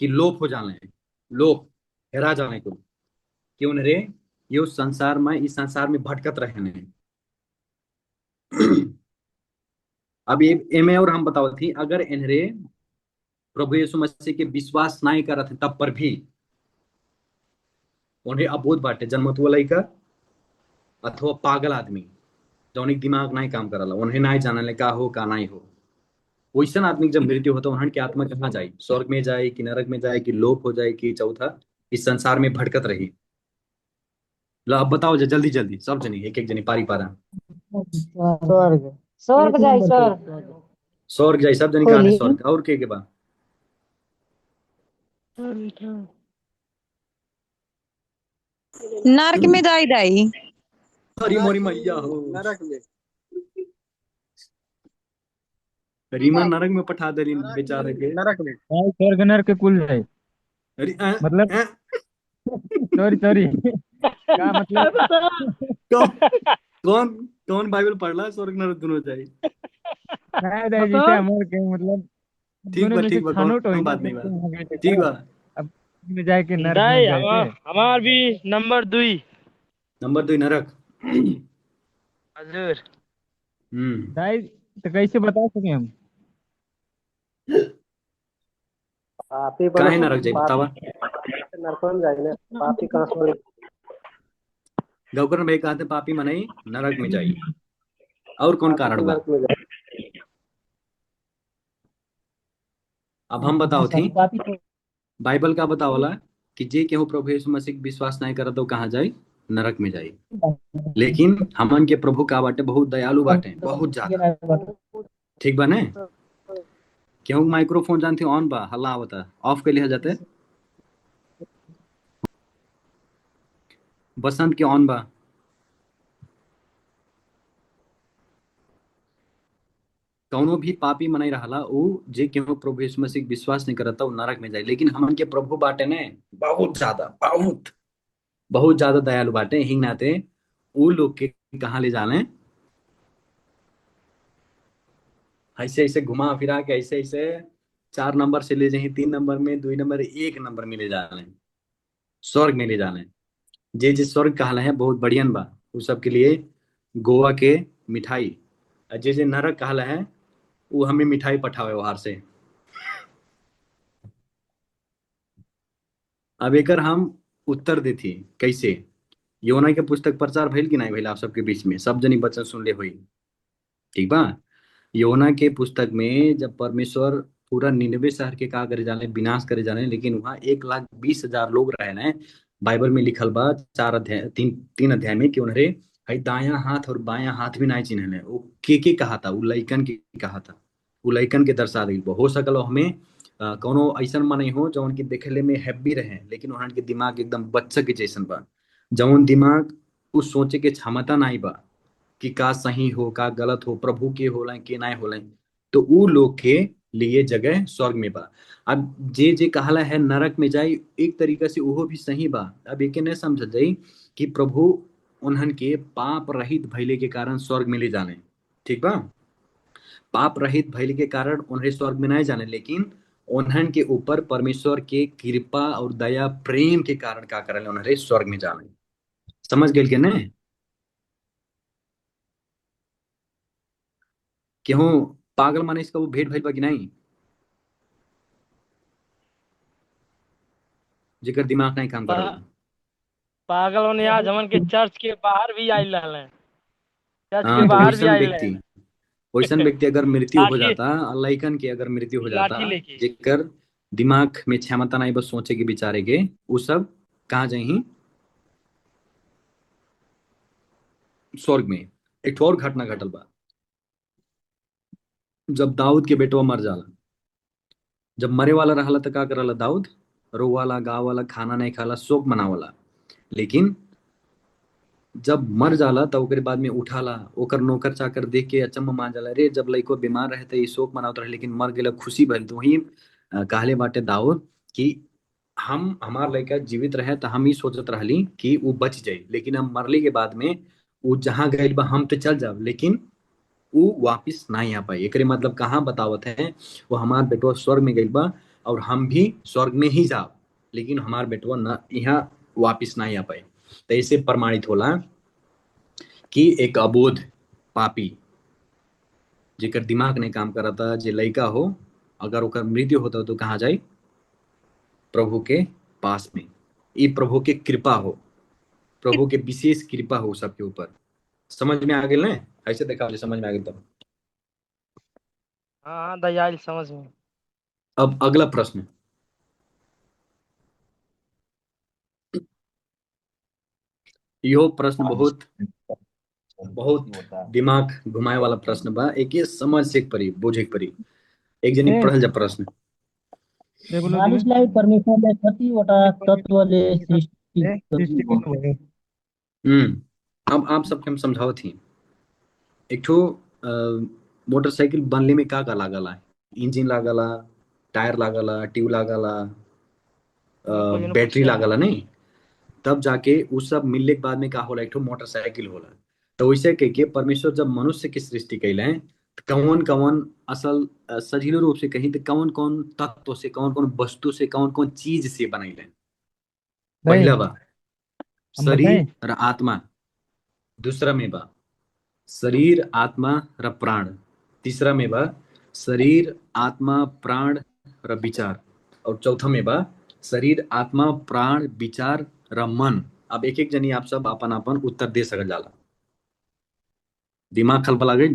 कि लोप हो जाले लोप हेरा जाने को कि उन्हें ये उस संसार में इस संसार में भटकत रहे हैं। अब ये एमे और हम बताओ थी अगर इन्हें प्रभु यीशु मसीह के विश्वास नहीं करत तब पर भी उन्हें अबोध बाटे जन्मत हुआ लइका अथवा पागल आदमी जौन दिमाग नहीं काम करला उन्हें नहीं जानले का हो का नहीं हो। वैसन आदमी जब मृत्यु होता उन्हन की आत्मा कहाँ जाए स्वर्ग में जाए कि नरक में जाए कि लोप हो जाए कि चौथा इस संसार में भटकत रही। लो अब बताओ जल्दी जल्दी सब जनी एक एक जनी पारी पारा। स्वर्ग स्वर्ग एक जाए नंबर स्वर्ग। पे। 1 नंबर। स्वर्ग जाए सब जनी कहा है स्वर्ग और के बा। स्वर्ग। स्वर्ग। 2 नरक में जाई दाई। हरी मोरी मैया हो, नरक में। रीमा नरक में पठा दे रही बेचारे के। नरक में। भाई स्वर्ग नरक के कुल है। अरे मतलब सॉरी सॉरी का मतलब कौन कौन कौन बाइबल पढ़ला है? स्वर्ग नरक दोनों जाए। शायद है जैसे बताओ। हमारे के मतलब दोनों में से ठीक बा, छानोट कौन होई ना बात नहीं बा, देखते हैं आगे ठीक देखा। बा। अब में जाके नरक में दाई जाए के। हमार भी नंबर 2। नंबर 2 नरक। हजुर। दाई तो कैसे बता सके हम। पापी बनो काहे तो नरक जाए बतावा। नरक में जाएंगे। पापी कहाँ स्वर्ग। गौकर में कहते पापी मनाई नरक में जाई, और कौन पापी कारण तो बा? नरक में जाए। अब हम बताओ थी पापी तो बाइबल का बतावला कि जे केहू प्रभु यीशु मसीह के विश्वास नहीं करत तो कहाँ जाई? नरक में जाई। लेकिन हमन के प्रभु का बाटे बहुत दयालु बाटे, बहुत ज्यादा। ठीक बा ने? केहू माइक्रोफोन जानते ऑन बा, हल्ला आवता, ऑफ के लिया जाते। बसंत के ऑन बा। कौनो भी पापी मनाई रहला उ जे केहू प्रभु यीशु मसीह के विश्वास नहीं करता वो नरक में जाए। लेकिन हमन के प्रभु बाटे ने बहुत ज्यादा, बहुत बहुत ज्यादा दयालु बाटे, हिंग नाते उ लोग के कहाँ ले जाने, ऐसे ऐसे घुमा फिरा के ऐसे ऐसे 4 नंबर से ले जाए, 3 नंबर में, 2 नंबर, 1 नंबर में ले जाने, स्वर्ग में ले जाने। जे जे स्वर्ग कहला है बहुत बढ़ियन बा, उ सब के लिए गोवा के मिठाई। और जे जे नरक कहला है वो हमें मिठाई पठावे वहां से। अब एकर हम उत्तर देती कैसे। योना के पुस्तक प्रचार भइल कि नहीं भइल आप सबके बीच में? सब जनी वचन सुनले हुई, ठीक बा। योना के पुस्तक में जब परमेश्वर पूरा निनवे शहर के का करे जाने, विनाश करे जाने, लेकिन वहां 1,20,000 लोग रहे ना। बाइबल में लिखल बा 4 अध्याय, 3 अध्याय में कि उन्हें हई दाया हाथ और बायां हाथ भी नहीं चिन्हले। वो के कहा था? वो लइकन के कहा था। वो लइकन के दर्शा दिल हो सकल हमें कोनो ऐसन मन नहीं हो जौन की देखले में हैप्पी रहे, लेकिन उन्हन के दिमाग एकदम बच्चा के जैसन बा। जौन दिमाग उस सोचे के क्षमता नहीं बा कि का सही हो का गलत हो, प्रभु के होला के ना होला, तो उ लोग के लिए जगह स्वर्ग में बा। अब जे जे कहला है नरक में जाई, एक तरीका से वो भी सही बा। अब एक ने समझ जाई कि प्रभु उन्हन के पाप रहित भइले के कारण स्वर्ग में ले जाने, ठीक बा। पाप रहित भइले के कारण उन्हें स्वर्ग में नहीं जाने, लेकिन उन्हन के ऊपर परमेश्वर के कृपा और दया प्रेम के कारण का करल उन्हें स्वर्ग में जाने। समझ गेल के ने? केहू पागल माने इसका वो भेंट भइल बा कि नहीं, जेकर दिमाग नहीं काम करला। पागल होने आज हमन के चर्च के बाहर भी आइल रहले। चर्च के हाँ, तो बाहर भी आइल रहे। वैसन व्यक्ति अगर मृत्यु हो लाठी जाता, लइकन की अगर मृत्यु हो जाता, लाठी लेके। जेकर दिमाग में क्षमता नहीं बस सोचे के विचारे के, वो सब कहाँ जाही? स्वर्ग में। एक ठो और घटना घटल बा। जब दाऊद के बेटवा मर जाला, जब मरे वाला रहला तो का करला दाऊद? रोवाला, गावाला, खाना नहीं खाला, शोक मनावला। लेकिन जब मर जाला तब ओकरे बाद में उठाला, ओकर नौकर चाकर देख के अचंभ मान जाला, रे जब लइको बीमार रहे तो ये शोक मनावत रहे, लेकिन मर गेला खुशी भइल। तो वही कहले बाटे दाऊद कि हम हमार लड़का जीवित रहे तो हम ही सोचत रहली कि वो बच जाए, लेकिन हम मरले के बाद में वो जहाँ गए बा हम तो चल जाब, लेकिन वो वापिस नहीं आ पाई। एकरे मतलब कहाँ बतावत है? वो हमार बेटवा स्वर्ग में गइल बा और हम भी स्वर्ग में ही जाब, लेकिन हमार बेटवा न यहाँ वापिस नहीं आ पाए। तो इससे प्रमाणित होला कि एक अबोध पापी जेकर दिमाग नहीं काम करता, जे लड़का हो, अगर ओकर मृत्यु होता तो कहाँ जाए? प्रभु के पास में। ये प्रभु के कृपा हो, प्रभु के विशेष कृपा हो सबके ऊपर। समझ में आ गए ना? ऐसे देखा समझ में आ गया तब। हाँ हाँ दयाल समझ में। अब अगला प्रश्न। यो प्रश्न बहुत बहुत दिमाग घुमाए वाला प्रश्न बा। एक ये समझ से परी, बुझे के परी। एक जनी ए, पढ़ल जा प्रश्न। देखो लो तिमी मानिसलाई परमेश्वरले कतिवटा तत्त्वले सृष्टि सृष्टि गर्नुभयो। गर्नुभयो। अब आप सबके हम समझाओ थी। एक ठो मोटरसाइकिल बनने में का लागला, इंजन लागला, टायर लागला, ट्यूब लागला, कोई न बैटरी कुछ लागला नहीं, तब जाके वो सब मिलने के बाद में का होला, एक ठो मोटरसाइकिल होला। तो वैसे कह के परमेश्वर जब मनुष्य की सृष्टि कैले हैं, तो कौन कौन असल सजीलो रूप से कहीं तो कौन कौन तत्व से, कौन कौन वस्तु से, कौन कौन चीज से बनैले। भाई पहला बा हम बताएं। शरीर र आत्मा, दूसरा में बा शरीर आत्मा र प्राण, तीसरा में बा शरीर आत्मा प्राण र विचार, और चौथा में बा शरीर आत्मा प्राण विचार र मन। अब एक एक जनी आप सब अपन अपन उत्तर दे सकल जाला। दिमाग खलबला गई।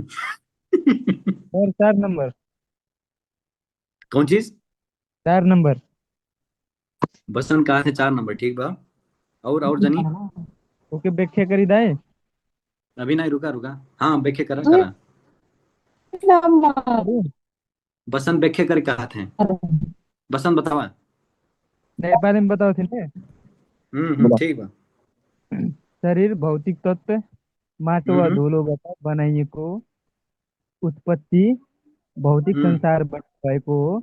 और 4 नंबर। कौन चीज? 4 नंबर। बसन कहा थे 4 नंबर, ठीक बा। और जनी ओके व्याख्या करी दाए। अभी नहीं, रुका रुका। हाँ व्याख्या करा दुई करा। नंबर। अरे बसन व्याख्या करे कहा थे, बसन बतावा। नेपाली में बताओ थे ने? ठीक बा। शरीर भौतिक तत्व माटो वा हम्म धुलोबाट बनाइएको उत्पत्ति भौतिक हम्म संसार भएको हो।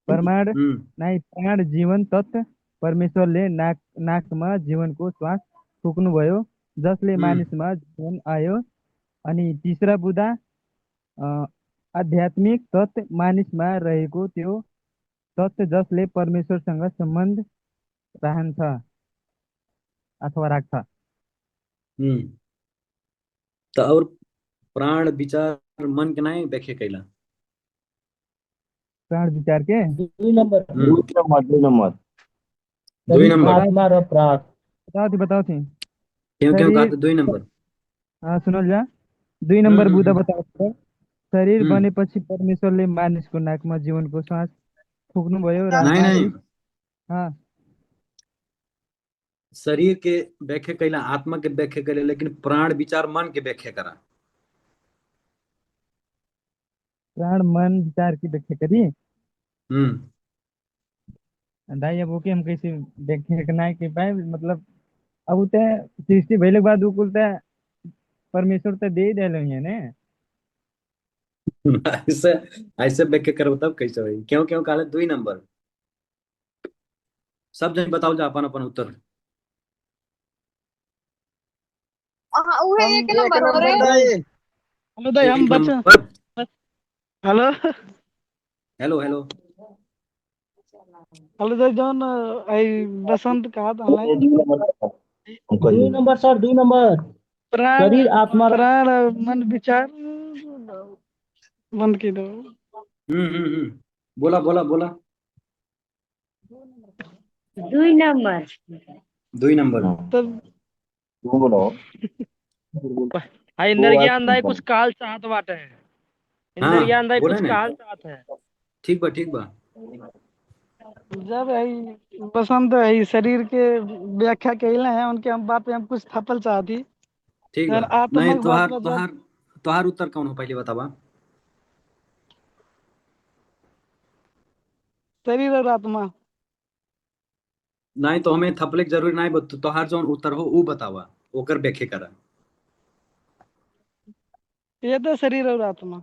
परमाण हम्म नाइ प्राण जीवन तत्व परमेश्वरले नाकमा जीवनको श्वास फुक्नुभयो, जसले हम्म मानिसमा जीवन आयो। अनि तिस्रा बुँदा अ, आध्यात्मिक तत्व मानिसमा रहेको त्यो तत्व जसले परमेश्वरसँग सम्बन्ध रहन्छ अथवा राख्छ। हम्म। तो और प्राण विचार मन के नहीं व्याख्या कैला। प्राण विचार के 2 नम्बर। हम्म 2 नम्बर। 2 नंबर। शरीर आत्मा र प्राण। बताओ थी। क्यों कहा शरीर था 2 नंबर? हाँ सुनल जा। 2 नंबर बुँदा हम्म बताओ त। शरीर हम्म। बनेपछि परमेश्वरले मानिसको नाकमा जीवनको श्वास फुक्नुभयो र नहीं नहीं, मानिस हाँ शरीर के व्याख्या कैला, आत्मा के व्याख्या कैला, लेकिन प्राण विचार मन के व्याख्या करा। प्राण मन विचार की व्याख्या करी। हम्म दाई अब ओके हम कैसे व्याख्या करना के पाए मतलब अब उते सृष्टि भइले के बाद उ कुल त परमेश्वर त दे ही देले हैं ने। ऐसे ऐसे व्याख्या करो तब कैसे भाई? क्यों क्यों कहा 2 नंबर? सब जन बताओ जा अपन अपन उत्तर। हाँ उहे हम एक एक नंबर हो रे। नंबर दाई। हेलो दाई हम एक बच्चा। Number. Hello hello hello. Hello दाई जौन आई बसंत कहा था ऑनलाइन 2 नम्बर सर, 2 नम्बर। प्राण शरीर आत्मा र प्राण मन विचार बंद की दो। बोला बोला बोला। 2 नंबर। 2 नंबर। तब बोलो। आई इंदर ज्ञान दाई कुछ काल चाहत बाटे है। इंदर हाँ ज्ञान दाई बोला कुछ ना। काल चाहत है। ठीक बा ठीक बा। जब आई बसंत आई शरीर के व्याख्या कैले हैं उनके हम बात पे हम कुछ थपल चाहती। ठीक बा। यार नहीं, आत्मक बात तोहार में जब तोहार तोहार उत्तर कौन हो पहले बतावा। शरीर और आत्मा नहीं तो हमें थपले के जरूरी नहीं, तोहार जो उत्तर हो वो बतावा, ओकर व्याख्या करा। ये तो शरीर और आत्मा।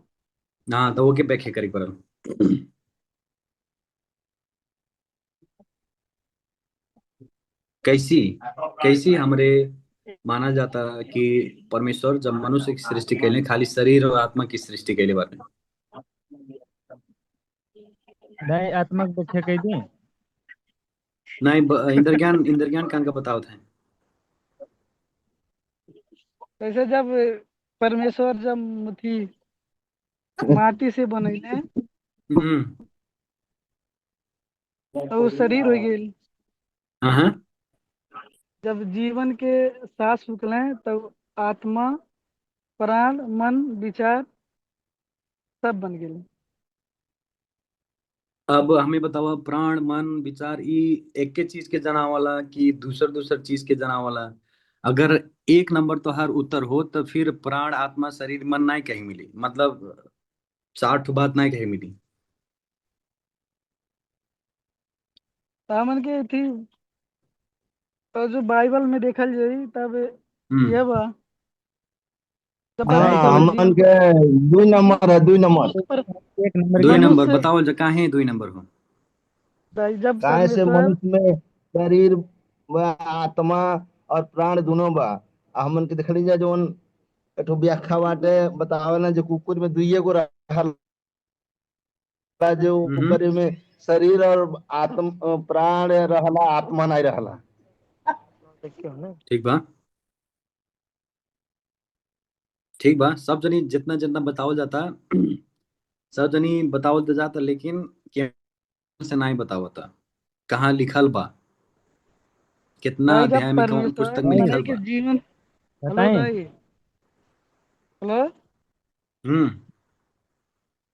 हाँ तो ओके व्याख्या करी परल। कैसी कैसी हमरे माना जाता कि परमेश्वर जब मनुष्य की सृष्टि कैले खाली शरीर और आत्मा की सृष्टि कैले बारे। दाई आत्मा की व्याख्या कही दी। नहीं इंद्रज्ञान कान का बताओ था। वैसे जब परमेश्वर जब थी माटी से बनैले हम्म। तो वो शरीर हो गई। हाँ जब जीवन के सांस फूकले तब आत्मा प्राण मन विचार सब बन गए। अब हमें बताओ, प्राण मन विचार ई एक के चीज के जना वाला कि दूसर दूसर चीज के जना वाला? अगर 1 नंबर तो हर उत्तर हो तो फिर प्राण आत्मा शरीर मन नहीं कहीं मिली, मतलब 60 बात नहीं कहीं मिली। हमन के थी तो जो बाइबल में देखल जाई तब हम्म। ये बा जब हाँ परमेश्वर हमन के 2 नंबर है, 2 नंबर। एक नंबर दुई नंबर मनुष्य बताओ जा काहे दुई नंबर हो। जब काहे से परमेश्वर मनुष्य में शरीर व आत्मा और प्राण दोनों बा। हमन के देखली जा जोन एठो व्याख्या बाटे बतावे ना जो कुकुर में दुइये गो रहल बा, जो हम्म। ओकरे में शरीर और आत्म प्राण रहला, आत्मा नहीं रहला। देखियो ना ठीक बा, ठीक बा, सब जनी जितना जितना बतावल जाता सब जनी बतावल तो जाता, लेकिन केहू से नहीं बतावता कहाँ लिखल बा, कितना भाई जब अध्याय में कौन परमेश्वर पुस्तक में मनई लिखल के बा। जीवन हेलो बताएं। दाई हेलो हम्म।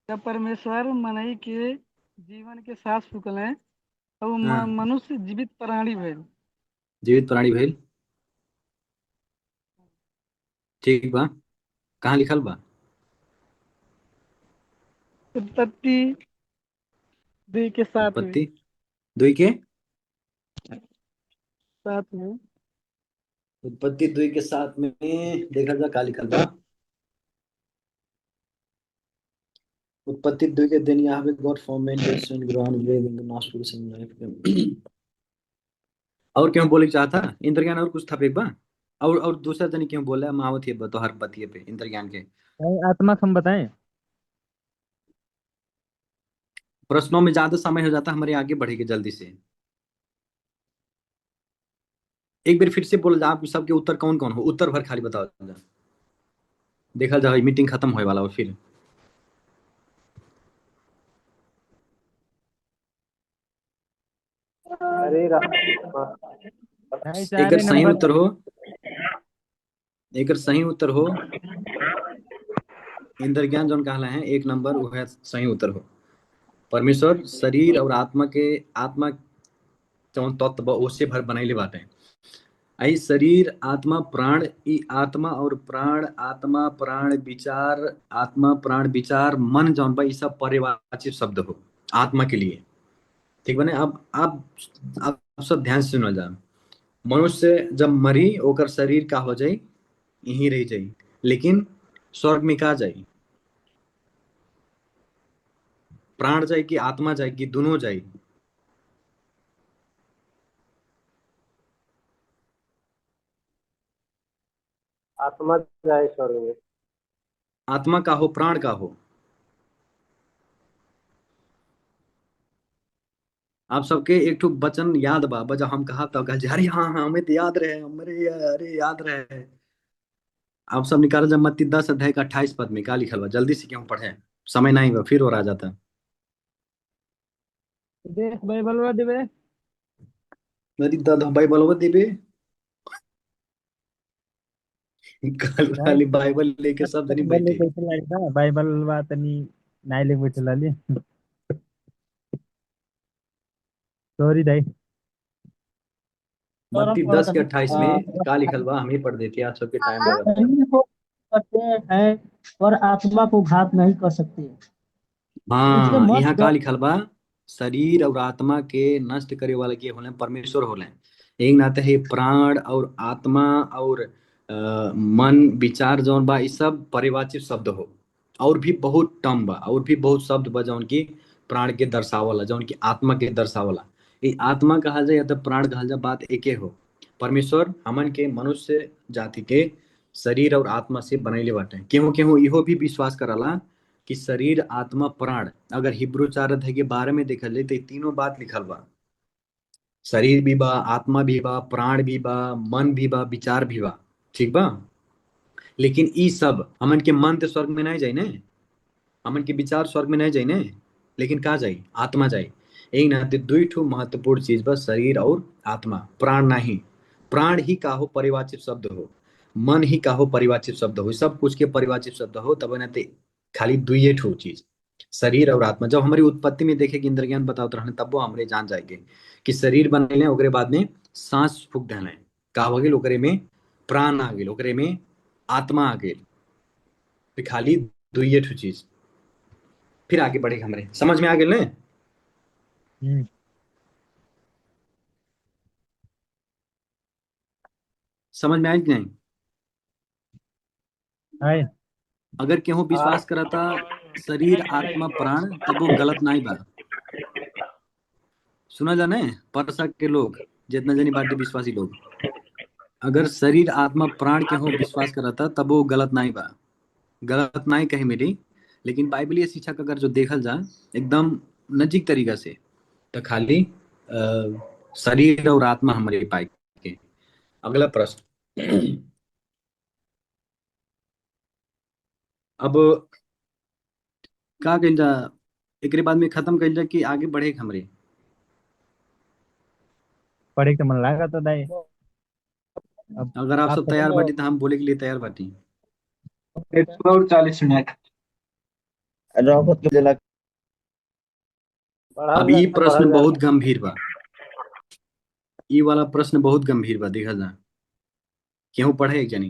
जब परमेश्वर मनई के जीवन के सांस फूकले तो हाँ, मनुष्य जीवित प्राणी भइल। जीवित प्राणी भइल, ठीक बा, कहाँ लिखल बा। उत्पत्ति 2 के 7 में उत्पत्ति 2 के 7 में उत्पत्ति 2 के 7 में देखल जा का लिखल बा। उत्पत्ति 2 के दिन Yahweh God form man best and ground breathe in the nostrils and life. और क्यों बोले चाहता इंद्रज्ञान और कुछ था पे बा, और दूसरा जन क्यों बोला महावत ये तो हर पतिये पे इंद्रज्ञान के भाई आत्मा हम बताएं। प्रश्नों में ज्यादा समय हो जाता, हमारे आगे बढ़ेगी जल्दी से। एक बार फिर से बोल जा, आप सबके उत्तर कौन कौन हो, उत्तर भर खाली बताओ जा। देखा जाए मीटिंग खत्म होए वाला हो फिर। अरे भाई एकर 4 सही नंबर उत्तर हो, एकर सही उत्तर हो इंद्रज्ञान जौन कहला है 1 नंबर, वह सही उत्तर हो। परमेश्वर शरीर और आत्मा जौन तत्व बा उससे भर बनैले बाटे। आई शरीर आत्मा प्राण, ई आत्मा और प्राण, आत्मा प्राण विचार, आत्मा प्राण विचार मन जौन बा, ई सब पर्यवाची शब्द हो आत्मा के लिए। ठीक बने। अब आप सब ध्यान से सुनो जा। मनुष्य जब मरी ओकर शरीर का हो जाई, यहीं रह जाई, लेकिन स्वर्ग में का जाई, प्राण जाए कि आत्मा जाए कि दोनों जाए। आत्मा जाए स्वर्ग में। आत्मा का हो प्राण का हो। आप सबके एक ठो वचन याद बा, बजा हम कहा तो कहा अरे हाँ हाँ हमें तो याद रहे, हमारे अरे याद रहे। आप सब निकाल जब मत्ती 10 अध्याय का 28 पद में क्या लिखल बा, जल्दी से क्यों पढ़े, समय नहीं बा फिर और आ जाता। देख बाइबल देवे नदी दादा बाइबल देबे खाली भाई खाली बाइबल लेके सब जनी बाइबल बैठे। लेके लाइदा बाइबल बा तनी नाइ लेके बैठे लाली सॉरी दाई। और हम मत्ती पढ़त 10 के 28 में का लिखल बा, हम ही पढ़ देते आज सबके टाइम लगा। शरीर को करते हैं और आत्मा को घात नहीं कर सकते। इसके हाँ, मत यहाँ का लिखल बा, शरीर और आत्मा के नष्ट करे वाला के होले परमेश्वर होले। एक नाते है प्राण और आत्मा और मन विचार जौन बा, ई सब परिवाचिक शब्द हो। और भी बहुत टर्म बा, और भी बहुत शब्द बा जौन की प्राण के दर्शावला, जौन की आत्मा के दर्शावला। ये आत्मा कहल जाए या तो प्राण कहल जाए, बात एके हो। परमेश्वर हमन के मनुष्य जाति के शरीर और आत्मा से बनैले बाटे। केहू केहू इहो भी विश्वास करला कि शरीर आत्मा प्राण, अगर हिब्रू 4 अध्याय के 12 में देखल जाए तो ये तीनों बात लिखल बा। शरीर भी बा, आत्मा भी बा, प्राण भी बा, मन भी बा, विचार भी बा। ठीक बा। लेकिन ई सब हमन के मन तो स्वर्ग में नहीं जाए ने, हमन के विचार स्वर्ग में नहीं जाए ने, लेकिन का जाए, आत्मा जाए। एक नाते दुई ठो महत्वपूर्ण चीज बा, शरीर और आत्मा, प्राण नहीं। प्राण ही का हो परिवाचिक शब्द हो, मन ही का हो परिवाचिक शब्द हो, सब कुछ के परिवाचिक शब्द हो। तब नाते खाली दुइये ठो चीज शरीर और आत्मा जब हमारी उत्पत्ति में देखे कि इंद्रज्ञान बताओ रहने, तब वो हमरे जान जाएंगे कि शरीर बनेले, ओकरे बाद में सांस फूक देले, का हो गेल ओकरे में प्राण आ गेल, ओकरे में आत्मा आ गेल। फिर खाली दुइये ठो चीज, फिर आगे बढ़े हमरे समझ में आ गेल ने। हम्म समझ में आई कि नहीं? है अगर केहू विश्वास करता शरीर आत्मा प्राण तब वो गलत नहीं बा। सुना जाने परसा के लोग, जितना जनी बाटी विश्वासी लोग, अगर शरीर आत्मा प्राण केहू विश्वास करता तब वो गलत नहीं बा। गलत नहीं कही मेरी, लेकिन बाइबलीय शिक्षा का अगर जो देखल जा एकदम नजीक तरीका से, तो खाली शरीर और आत्मा हमारे पाए के। अगला प्रश्न। अब का कइल जा, एकरे बाद में खत्म कइल जा कि आगे बढ़े हमरे? पढ़े के मन लागा तो दाई। अब अगर आप आप सब खत्म तैयार हो। बाटी तो हम बोले के लिए तैयार बाटी। 140 मिनट। रॉबर्ट के जना बढ़ल अब जा ये बढ़ल प्रश्न जा बहुत गंभीर बा। ये वाला प्रश्न बहुत गंभीर बा, देखा जा केहू पढ़े एक जनी।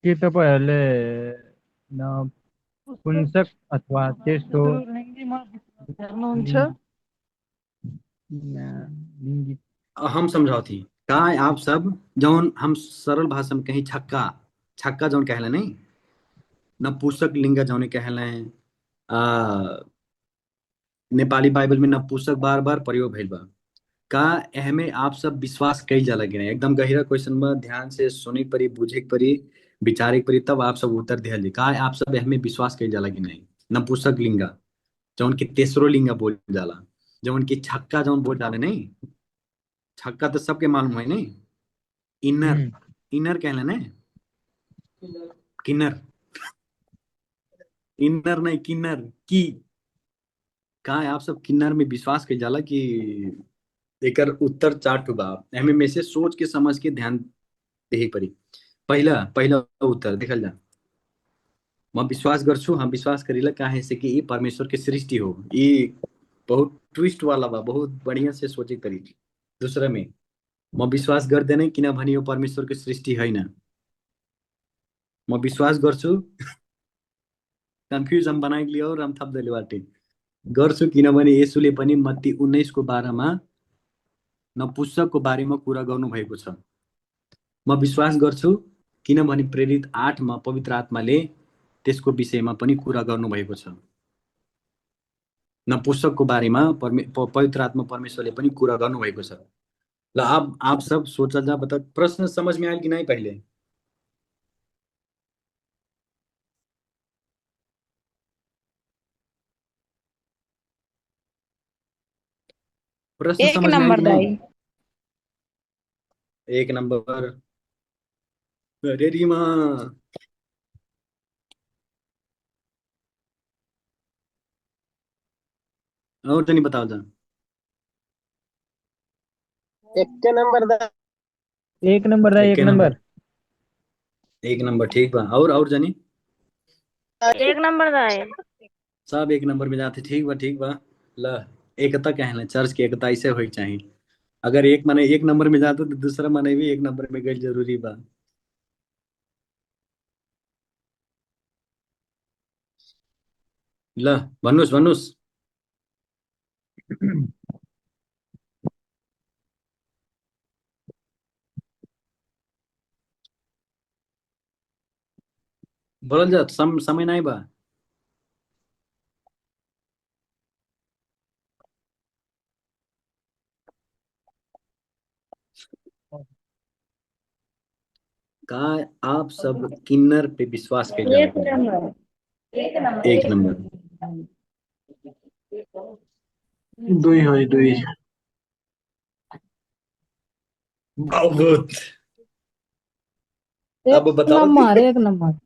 कि तो पहले न पुंसक अथवा चेष्ट हो लिंगी। हम समझौती का आप सब जौन हम सरल भाषा में कहीं छक्का, छक्का जौन कहले नहीं, नपुंसक लिंगा जौन कहले हैं। नेपाली बाइबल में नपुंसक बार बार प्रयोग भइल बा। का एहमे आप सब विश्वास कई जाला कि नहीं? एकदम गहरा क्वेश्चन में ध्यान से सुने के पड़ी, बुझे के पड़ी, विचारे के पड़ी, तब आप सब उत्तर दिया जी। का आप सब एहमे विश्वास कई जाला कि नहीं? नपुंसक लिंगा जौन की तेसरो लिंगा बोल जाला, जौन की छक्का जौन बोल जाला नहीं, छक्का तो सबके मालूम है नहीं। इनर, हम्म। इनर कहले ना, किन्नर, इनर नहीं किन्नर की। कहा है आप सब किन्नर में विश्वास कई जाला कि एकर उत्तर चार ठो बा। एमे में से सोच के समझ के ध्यान देही पड़ी। पहला पहला उत्तर देखल जा, मैं विश्वास करछू, हम विश्वास करीला काहे से कि ये परमेश्वर के सृष्टि हो। ये बहुत ट्विस्ट वाला बा, बहुत बढ़िया से सोचे करी। दूसरा में मैं विश्वास कर देने कि ना भनी वो परमेश्वर के सृष्टि है ना। मैं विश्वास गर्छु, कन्फ्युज हम बनाइ लियो और हम थप देले बाटे गर्छु किनभने यसुले पनि मत्ती 19:12 नपुंसकको बारेमा कुरा गर्नु भएको छ। म विश्वास गर्छु किनभने प्रेरित 8 पवित्र आत्माले त्यसको विषयमा पनि कुरा गर्नुभएको छ। नपुंसकको बारेमा पवित्र आत्मा परमेश्वरले पनि कुरा गर्नुभएको छ। ल अब आप सब सोचा जा, बता प्रश्न समझ में आया कि नहीं? पहले प्रश्न एक समझ में आया कि नंबर नहीं? दाई। एक नंबर। अरे रीमा, और तो नहीं बताओ जा। एक नंबर दा एक नंबर दाई, एक एक के नंबर। नंबर, एक नंबर ठीक बा। और जानी एक नंबर दाई। सब एक नंबर में जाते, ठीक बा ठीक बा। ल एकता कहले चर्च के एकता ऐसे होई चाहिए। अगर एक माने एक नंबर में जाते तो दूसरा माने भी एक नंबर में गई जरूरी बा। ल भन्नुस् भन्नुस्। बोलल जा, समय नहीं बा। का आप सब किन्नर पे विश्वास के जाला एक कि नहीं? नंबर। एक नंबर। एक नंबर। दुई हो दुई। बहुत। एक अब बताओ नंबर, एक नंबर।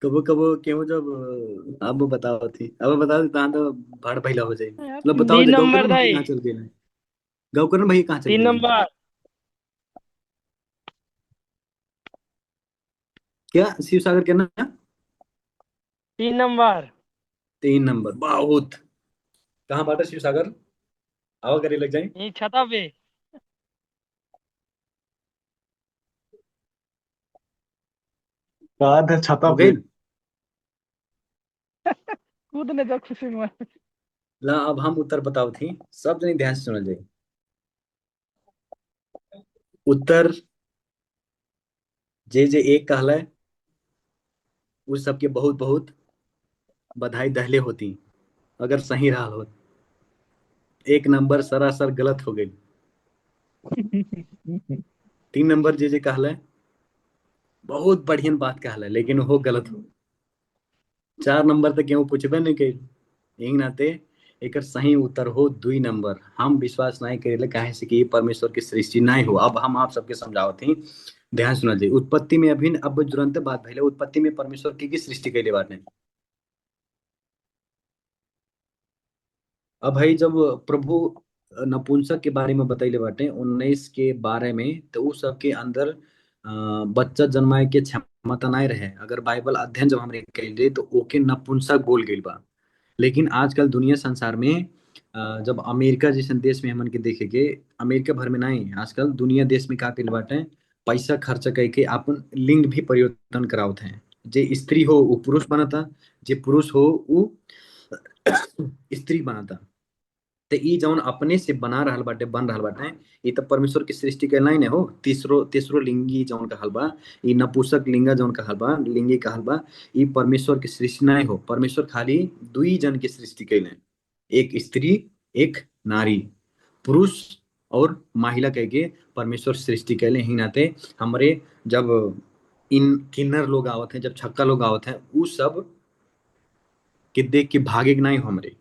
कबो कबो क्यों जब अब बताओ थी, अब बता दे तो भाड़ फैला हो जाए। मतलब बताओ 3 जो नंबर गौकरण भाई दाई। कहाँ चल गए? गौकरण भाई कहाँ चल 3 गए? नंबर। क्या शिव सागर के ना? 3 नंबर। 3 नंबर बहुत। कहाँ बाटा शिव सागर? आवा करे लग जाए। यही छता पे। कहा था छता हो पे। गई। कूदने तो खुशी में। ला अब हम उत्तर बताओ थी, सब जने ध्यान से सुनल जाए। उत्तर जे जे एक कहला है उस सबके बहुत बहुत बधाई दहले होती अगर सही रहा हो। एक नंबर सरासर गलत हो गई। 3 नंबर जे जे कहला है बहुत बढ़िया बात कहला है लेकिन वो गलत हो। 4 नंबर तक केहू पूछबे नहीं कइल। यही नाते एकर सही उत्तर हो 2 नंबर। हम विश्वास नहीं करेले काहे से कि परमेश्वर की सृष्टि नहीं हो। अब हम आप सबके समझावत ही ध्यान सुना जी। उत्पत्ति में अभिन अब तुरंत बात भइले। उत्पत्ति में परमेश्वर की सृष्टि कैले बाटे। अब भाई जब प्रभु नपुंसक के बारे में बतैले बाटे 19 के 12 में तो उ सबके अंदर बच्चा जन्माए के क्षमता नहीं रहे। अगर बाइबल अध्ययन जब हमरे कैले तो ओके नपुंसक बोल गइल बा। लेकिन आजकल दुनिया संसार में जब अमेरिका जैसे देश में हमन के देखे के अमेरिका भर में नहीं आजकल दुनिया देश में का कइल बाटे पैसा खर्च करके अपन लिंग भी परिवर्तन करावत हैं। जे स्त्री हो वो पुरुष बनता जे पुरुष हो वो स्त्री बनता। तो ई जौन अपने से बना रहल बाटे बन रहल बाटे ई तो परमेश्वर की सृष्टि के लाइन है हो। तीसरो तीसरो लिंगी जौन कहल बा ई नपुंसक लिंगा जौन कहल बा लिंगी कहल बा ई परमेश्वर की सृष्टि नहीं हो। परमेश्वर खाली 2 जन की सृष्टि कैले एक स्त्री एक नारी पुरुष और महिला कह के परमेश्वर सृष्टि कैले। ही नाते हमरे जब इन किन्नर लोग आवत हैं जब छक्का लोग आवत हैं उ सब के देख के भागे के नहीं हो। हमरे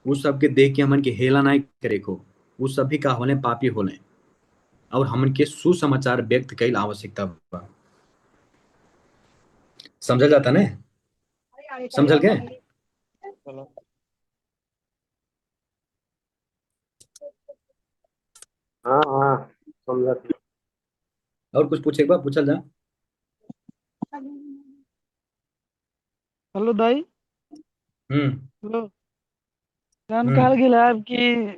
उस सब के देख के हमन के हेला नहीं करे को। उस सब भी का होले पापी होले और हमन के सुसमाचार व्यक्त कैल आवश्यकता बा। समझल जाता ने? समझल के? चलो हाँ हाँ समझा। और कुछ पूछे बा पूछल जा। हेलो दाई। हम्म हेलो जान हम्म कहल गेल है कि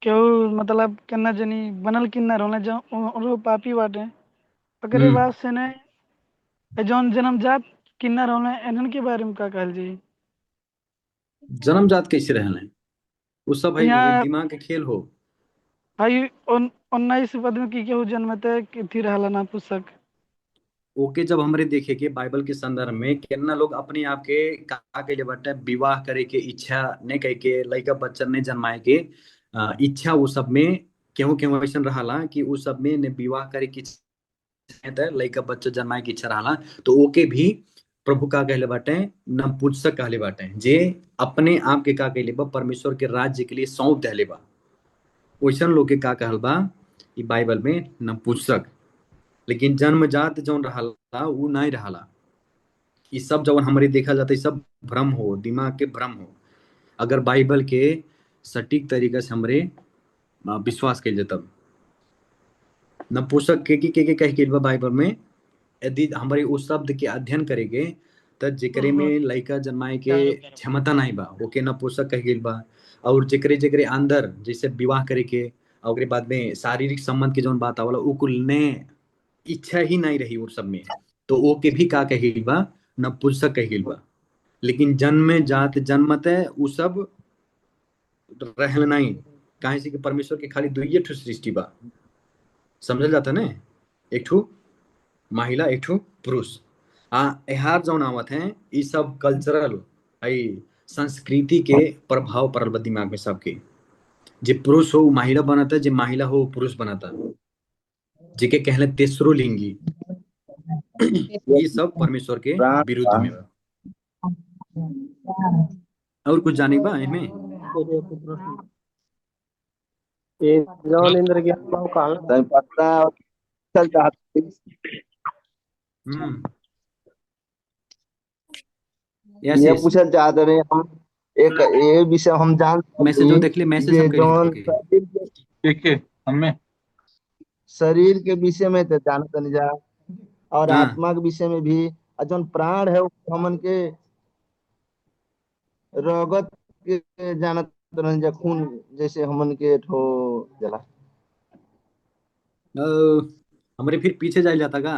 केहू मतलब केना जनी बनल किन्नर होने जो उनको पापी बाटे ओकरे हम्म बाद से ने ए जौन जन्मजात किन्नर होने इन्हन के बारे में का कहल जी। जन्मजात कैसे रहले वो सब है वही यहाँ दिमाग के खेल हो। भाई 19 पद में की केहू जन्मते थी रहला ना पुस्तक। ओके जब हमरे देखे के बाइबल के संदर्भ में कितना लोग अपने आप के का कैले बाटे विवाह करे के इच्छा ने कह के लड़का बच्चा ने जन्माए के इच्छा वो सब में केहू केहू ऐसा रहा कि उस सब में ने विवाह करे की इच्छा लड़का बच्चा जन्माए की इच्छा रहा तो ओके भी प्रभु का कहले बाटे नपुंसक कहले बाटे जे अपने आप के का कहले बा परमेश्वर के राज्य के लिए सौंप देले बा। वैसन लोग के का कहल बा ई बाइबल में नपुंसक। लेकिन जन्मजात जौन रहा वो नहीं रहा। ये सब जब हमारे देखा जाता है सब भ्रम हो दिमाग के भ्रम हो। अगर बाइबल के सटीक तरीका से हमरे विश्वास कइल जाए तब नपुंसक के कह के बा बाइबल में यदि हमारे उस शब्द के अध्ययन करेंगे तो जेकरे में लड़का जन्माए के क्षमता नहीं बा ओके नपुंसक कह गेल बा। और जेकरे जेकरे अंदर जैसे विवाह करे के और ओकरे बाद में शारीरिक संबंध के जौन बात आवला उ कुल ने इच्छा ही नहीं रही उस सब में तो ओके भी का कह गेल बा नपुंसक कह गेल बा। लेकिन जन्म जात जन्मते उ सब रहल नहीं काहे से कि परमेश्वर के खाली 2 ठो सृष्टि बा। समझल जाता ने एक ठो महिला एक ठो पुरुष। यहाँ जौन आवत हैं ये सब कल्चरल आई संस्कृति के प्रभाव पड़ल बा दिमाग में सबके। जे पुरुष हो वो महिला बनता जे महिला हो वो पुरुष बनता जेके कहले तेसरो लिंगी। ये सब परमेश्वर के प्राण विरुद्ध में बा। और कुछ जाने बा इनमें? ये जौन इंद्र ज्ञान बा कहाँ तय पता चल चाहते हम्म यस ये यस पूछल चाहते रहे हम एक ये विषय हम जान मैसेज सकते देख ले मैसेज जे हम कइले जौन के देखिए हमें शरीर के विषय में तो जानत नहीं जा और हाँ आत्मा के विषय में भी और जौन प्राण है वो हमन के रगत के जानत नहीं जा खून जैसे हमन के ठो जला अ, हमरे फिर पीछे जाइल जाता का?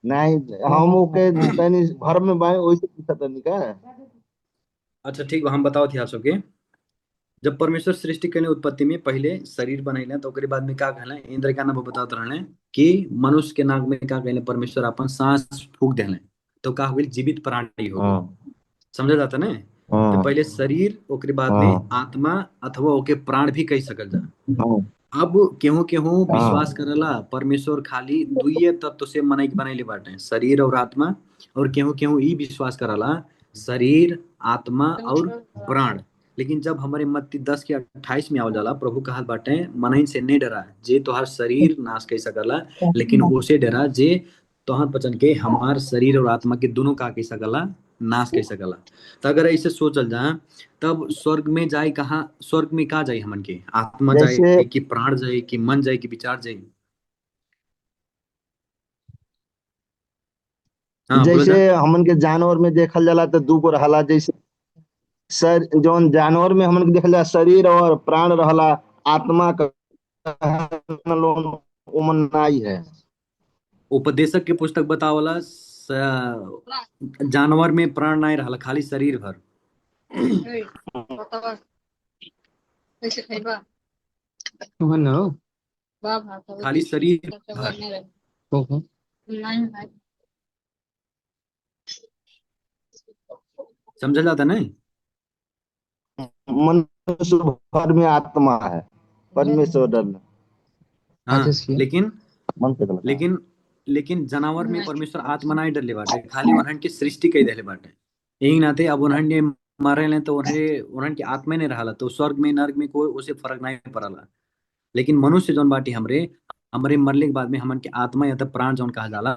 नहीं हम ओके तनी घर में बाए वैसे पूछा तनी का अच्छा ठीक बा हम बताओ थे आप सबके जब परमेश्वर सृष्टि के उत्पत्ति में पहले शरीर बनैले तो ओकरे बाद में का कहले, इंद्र का नाम बतावत रहले कि मनुष्य के नाक में का कहले, परमेश्वर अपन सांस फूक देले तो का हो गइल, जीवित प्राणी हो गइल। हाँ समझा जाता ने। तो हाँ पहले शरीर, ओकरे बाद में हाँ आत्मा अथवा ओके प्राण भी कह सकल जा। हाँ अब केहू केहू विश्वास हाँ करला परमेश्वर खाली दुइये तत्व से मनई बनैले बाटे, शरीर और आत्मा। और केहू केहू ई विश्वास करला शरीर, आत्मा और प्राण। लेकिन जब हमारे मत्ती 10 के 28 में आवल जाला, प्रभु कहत बाटे मनई से नहीं डरा जे तोहार शरीर नाश कर सकला, लेकिन उसे डरा जे तोहर बचन के हमार शरीर और आत्मा के दोनों का कह सकला, नाश कर सकला। तो अगर ऐसे सोचल जा, तब स्वर्ग में जाए कहाँ, स्वर्ग में कहाँ जाए हमन के, आत्मा जैसे जाए कि प्राण जाए कि मन जाए कि विचार जाए। हाँ बोलो जैसे जा। हमन के जानवर में देखल जाला तो दू गो रहला, जैसे सर जौन जानवर में हमन के देखल जाला शरीर और प्राण रहला, आत्मा का लोन उमन नाई है। उपदेशक के पुस्तक बतावला जानवर में प्राण नहीं रहला, खाली शरीर भर। खाली शरीर भर। समझल जाता नहीं। मनुष्य भर में आत्मा है, परमेश्वर डर हाँ लेकिन मन से गलत है। लेकिन लेकिन जानवर में परमेश्वर आत्मा नहीं डरले बाटे, खाली उन्हन की सृष्टि कई देले बाटे। यही नाते अब उन्हन ने मारे ले तो उन्हें उन्हन की आत्मा नहीं रहला, तो स्वर्ग में नर्क में कोई उसे फर्क नहीं पड़ला। लेकिन मनुष्य जौन बाटी हमरे हमरे मरले के बाद में हमन के आत्मा या तो प्राण जौन कहा जाला,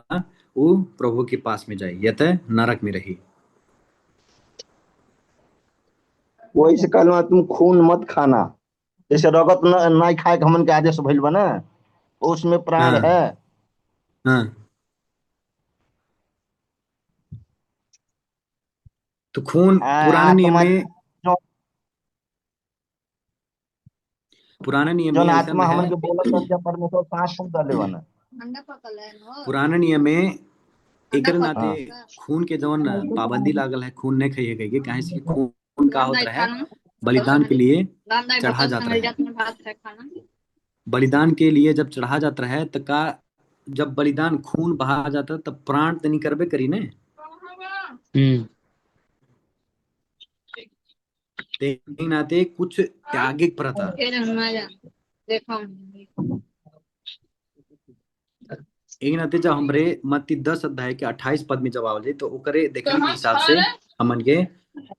वो प्रभु के पास में जाए या तो नरक में रही। वही से कहलवा तुम खून मत खाना, जैसे रगत नहीं खाए के हमन के आदेश भइल बा ना, उसमें प्राण हाँ है। हाँ। तो खून पुराने नियम आत्मा में, जो पुराने नियम में जौन ऐसा आत्मा है। हमन के बोलत बन जब परमेश्वर सांस फूंक डाले बना। पुराने नियम में एकर नाते हाँ खून के जौन पाबंदी लागल है, खून नहीं खाइए कहिए, काहे से कि खून का होत रहे, बलिदान के लिए चढ़ा जात रहे। बलिदान के लिए जब चढ़ा जाता है तो का, जब बलिदान खून बहा जाता है तब प्राण तो नहीं करबे करी ने। ते ही नाते कुछ त्यागे के प्रथा। एक नाते जब हमरे मत्ती 10 अध्याय के 28 पद में जब आवल जाए तो ओकरे देखले के हिसाब से हमन के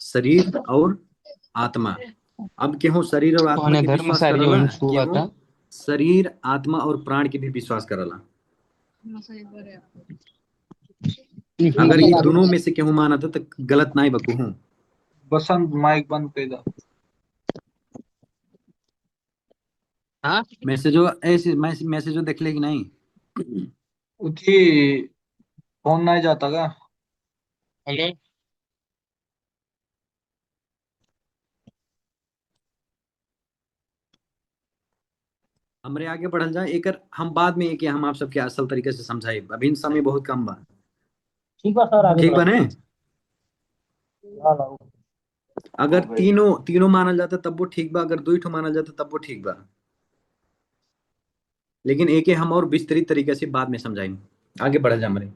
शरीर और आत्मा। अब केहू शरीर और आत्मा के विश्वास करला, केहू शरीर, आत्मा और प्राण के भी विश्वास करला। अगर ये दोनों में से केहू मानता तो गलत नहीं बकूहू। बसंत माइक बंद कर दो। मैसेजो ऐसे मैसेजो देखले कि नहीं। उठी फोन नहीं जाता का? हमरे आगे बढ़ल जाए, एकर हम बाद में एक हम आप सबके असल तरीके से समझाई, अभी इन समय बहुत कम बा। ठीक बा सर, आगे ठीक बढ़ो। बने। हाँ, लाओ। अगर तीनों तीनों मानल जाता तब वो ठीक बा, अगर दो ठो मानल जाता तब वो ठीक बा। लेकिन एक हम और विस्तृत तरीके से बाद में समझाएंगे। आगे बढ़ल जा हमरे।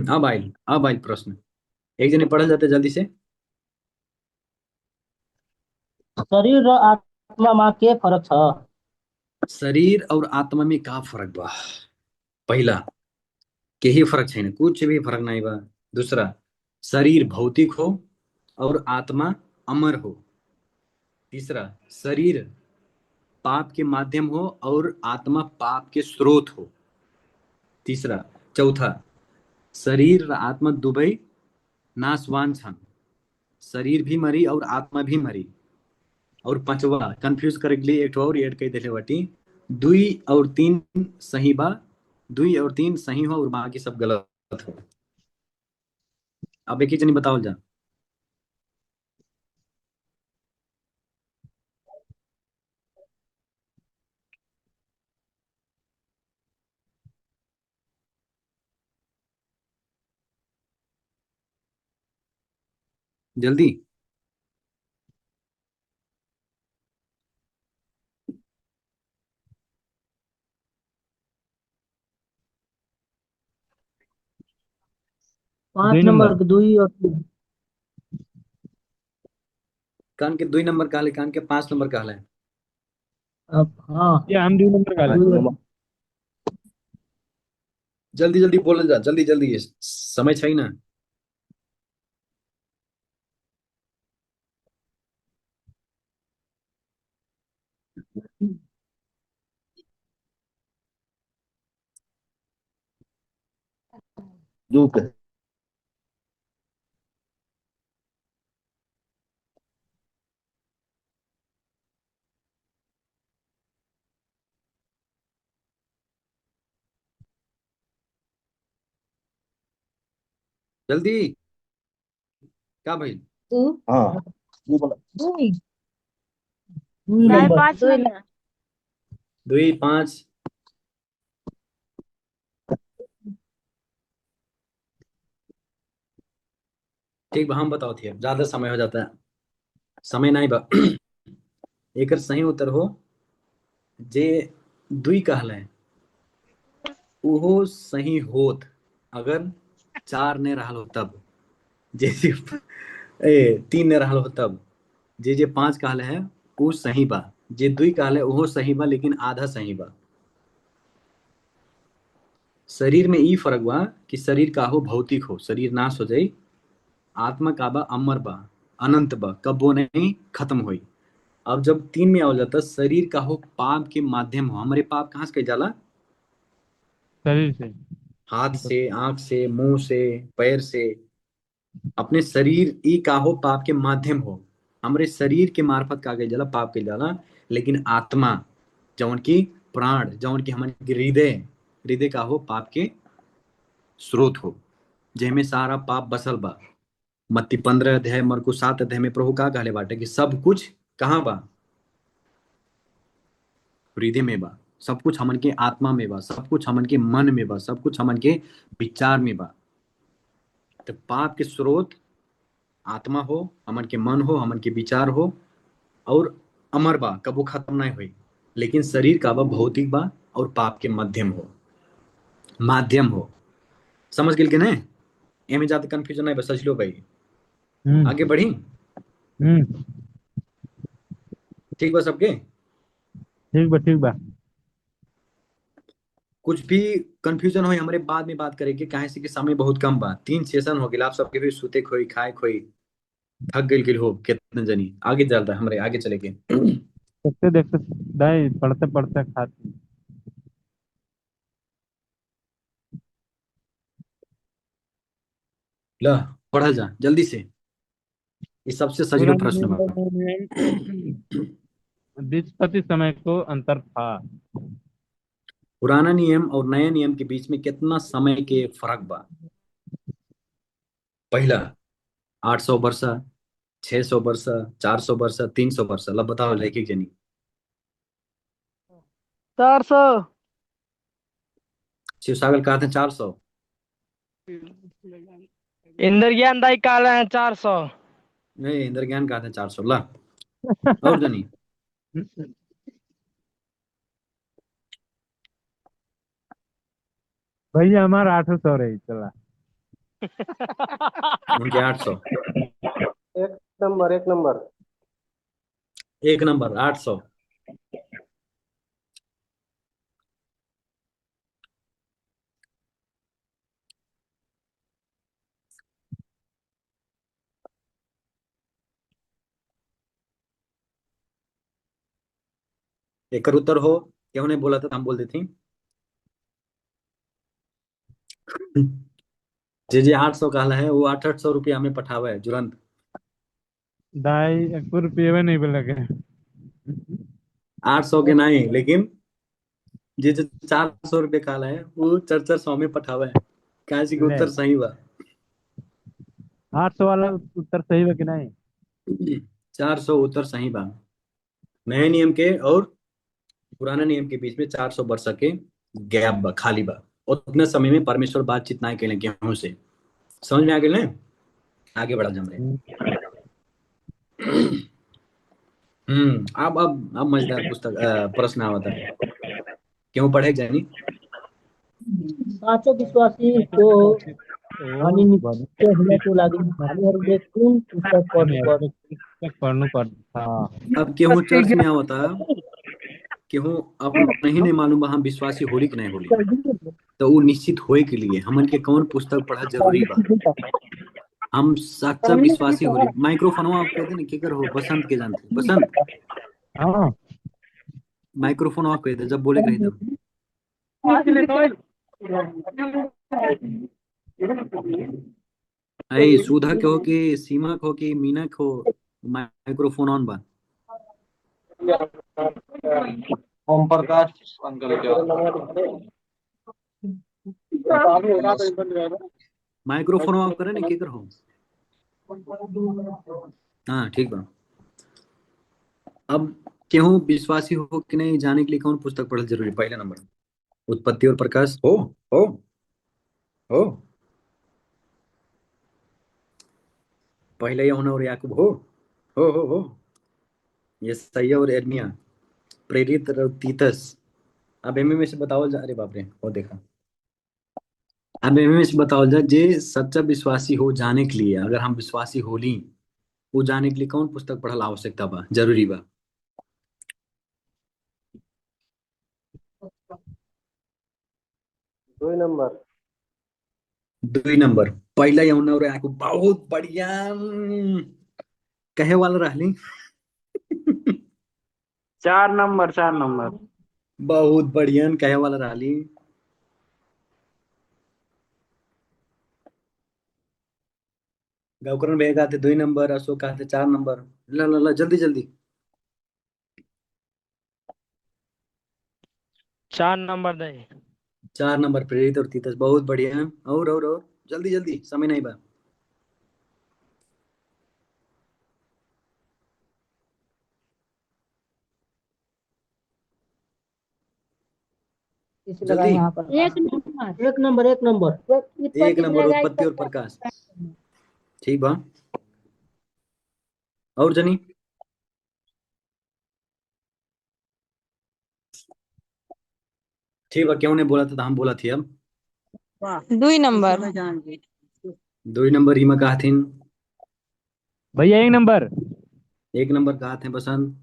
अब आइल प्रश्न। एक जने पढ़ल जाते जल्दी से। शरीर र आत्मा में के फरक छ? शरीर और आत्मा में का फर्क बा? पहला, के ही फर्क है, कुछ भी फर्क नहीं बा। दूसरा, शरीर भौतिक हो और आत्मा अमर हो। तीसरा, शरीर पाप के माध्यम हो और आत्मा पाप के स्रोत हो। तीसरा, चौथा, शरीर और आत्मा दुबई नासवान छन, शरीर भी मरी और आत्मा भी मरी। और पांचवा, कंफ्यूज करे के लिए एक ठो और ऐड कर देले बाटी, दुई और तीन सही बा, दुई और तीन सही हो और बाकी सब गलत हो। अब एक ही जनी बताओ जा। जल्दी। दुई 5 नंबर नंबर 2 और 3। कान के 2 नंबर कहले, कान के 5 नंबर कहले। अब हाँ ये हम 2 नंबर का दू ले। जल्दी जल्दी बोल जा, जल्दी जल्दी, समय छै ना। जुक जल्दी क्या भाई? हाँ ये बोला 2 दाई नंबर 5 नंबर। 2 5। ठीक बा, हम बताओ थे, ज्यादा समय हो जाता है, समय नहीं बा। एक सही उत्तर हो जे 2 कहले, उहो सही होत अगर 4 ने रहल हो तब। जे 3 ने रहल हो तब। जे 5 कहले है वो सही बा। जे 2 कहले उहो सही बा, लेकिन आधा सही बा। शरीर में ई फर्क बा कि शरीर का हो भौतिक हो, शरीर नाश हो जाई। आत्मा का बा अमर बा, अनंत बा, कब वो नहीं खत्म हुई। अब जब 3 में आ जाता, शरीर का हो पाप के माध्यम हो। हमारे पाप कहाँ से कही जाला? शरीर से। हाथ से, आंख से, मुंह से, पैर से। अपने शरीर ई का हो पाप के माध्यम हो। हमरे शरीर के मार्फत का कही जाला, पाप कही जाला। लेकिन आत्मा जौन की प्राण, जौन की हमारे हृदय, हृदय का हो पाप के स्रोत हो, जेमे सारा पाप बसल बा। मत्ती 15 अध्याय, मरकुस 7 अध्याय में प्रभु का कहले बाटे कि सब कुछ कहाँ बा? हृदय में बा। सब कुछ हमन के आत्मा में बा, सब कुछ हमन के मन में बा, सब कुछ हमन के विचार में बा। तो पाप के स्रोत आत्मा हो, हमन के मन हो, हमन के विचार हो, और अमर बा, कबो खत्म नहीं हुई। लेकिन शरीर का बा भौतिक बा और पाप के मध्यम हो, माध्यम हो। समझ गेल के नहीं? एमे ज्यादा कंफ्यूजन नहीं, बस समझ लो भाई। आगे बढ़ी? हम्म। ठीक बा सबके? ठीक बा ठीक बा। कुछ भी कंफ्यूजन हो हमारे बाद में बात करेंगे, काहे से कि समय बहुत कम बा। 3 सेशन हो गया, आप सबके भी सुते खोई, खाए खोई, थक गई हो कितने जनी। आगे चलता है, हमारे आगे चलेंगे। देखते देखते दाई, पढ़ते पढ़ते खाते। ला पढ़ा जा जल्दी से, ये सबसे सजीलो पुराने प्रश्न नियम बा। और नए नियम विस्पति समय को अंतर था। पुराना नियम और नया नियम के बीच में कितना समय के फर्क बा? पहला 800 वर्ष, 600 वर्ष, 400 वर्ष, 300 वर्ष। लब बताओ लेके जनी। 400। शिव सागर कहा था 400। इंद्र ज्ञान दाई काल है 400। नहीं, इंद्र ज्ञान कहा था 400। ला और जनी। भैया हमारा 800 रही चला। उनके 800। एक नंबर, एक नंबर। 1 नंबर 800। एक उत्तर हो, क्यों नहीं बोला था तो हम बोल देती। जे 800 कहला है वो 800 रुपया हमें पठावा है तुरंत। दाई 1 रुपये में नहीं लगे। 800 के नहीं, लेकिन जे जो 400 रुपये कहला है वो 400 में पठावा है। कहा कि ले उत्तर सही बा। 800 वाला उत्तर सही बा कि नहीं? 400 उत्तर सही बा। नए नियम के और पुराने नियम के बीच में 400 वर्ष के गैप बा, खाली बा। और उतने समय में परमेश्वर बातचीत ना करें गेहूं से। समझ में आ गए ना? आगे बढ़ा जमरे। अब मजेदार पुस्तक प्रश्न आवता क्यों पढ़े जानी। साँचो विश्वासीको अनित्य हुनको लागि हामीहरूले कुन पुस्तक पढ्नुपर्छ? पुस्तक पढ्नु पर्छ। अब केहू चर्च में आवता केहू अब नहीं ने मालूम बा हम विश्वासी होली कि नहीं होली, तो वो निश्चित होए के लिए हमन के कौन पुस्तक पढ़ा जरूरी बा। हम सच्चा विश्वासी होली। माइक्रोफोन ऑफ कर दे, केकर हो बसंत के जानते बसंत, हाँ माइक्रोफोन ऑफ कर दे जब बोले के रही तब। अरे सुधा के हो कि सीमा को कि मीना को माइक्रोफोन ऑन बा। ओम प्रकाश अंकल के माइक्रोफोन ऑफ करे ना केकर हो। हाँ ठीक बा। अब केहू विश्वासी हो कि नहीं जाने के लिए कौन पुस्तक पढ़ल जरूरी। पहला नंबर उत्पत्ति और प्रकाश हो हो पहले यूहन्ना और याकूब हो यशायाह और यिर्मयाह, प्रेरित और तीतस। अब एमे में से बताओ जा। अरे बाप रे वो देखा। अब एमे में से बताओ जा जे सच्चा विश्वासी हो जाने के लिए, अगर हम विश्वासी होली वो जाने के लिए कौन पुस्तक पढ़ल आवश्यकता बा जरूरी बा। 2 नंबर। 2 नंबर पहला यूहन्ना और याकूब। बहुत बढ़िया कहे वाला रहली। 4 नंबर 4 नंबर। बहुत बढ़िया कहे वाला रहली। गौकरण भैया कहते 2 नंबर, अशोक कहते 4 नंबर। ला ला ला जल्दी जल्दी। 4 नंबर दे। 4 नंबर प्रेरित और तीतस। बहुत बढ़िया। और जल्दी जल्दी समय नहीं बा। इसे लगाए जल्दी। यहाँ पर। एक नंबर एक नंबर। 1 नंबर उत्पत्ति और प्रकाश। ठीक बा। और जनी ठीक बा। क्यों ने बोला था तो हम बोला थी। अब 2 नंबर। 2 नंबर हिमा कहा थी। भैया 1 नंबर। 1 नंबर कहा थे बसंत।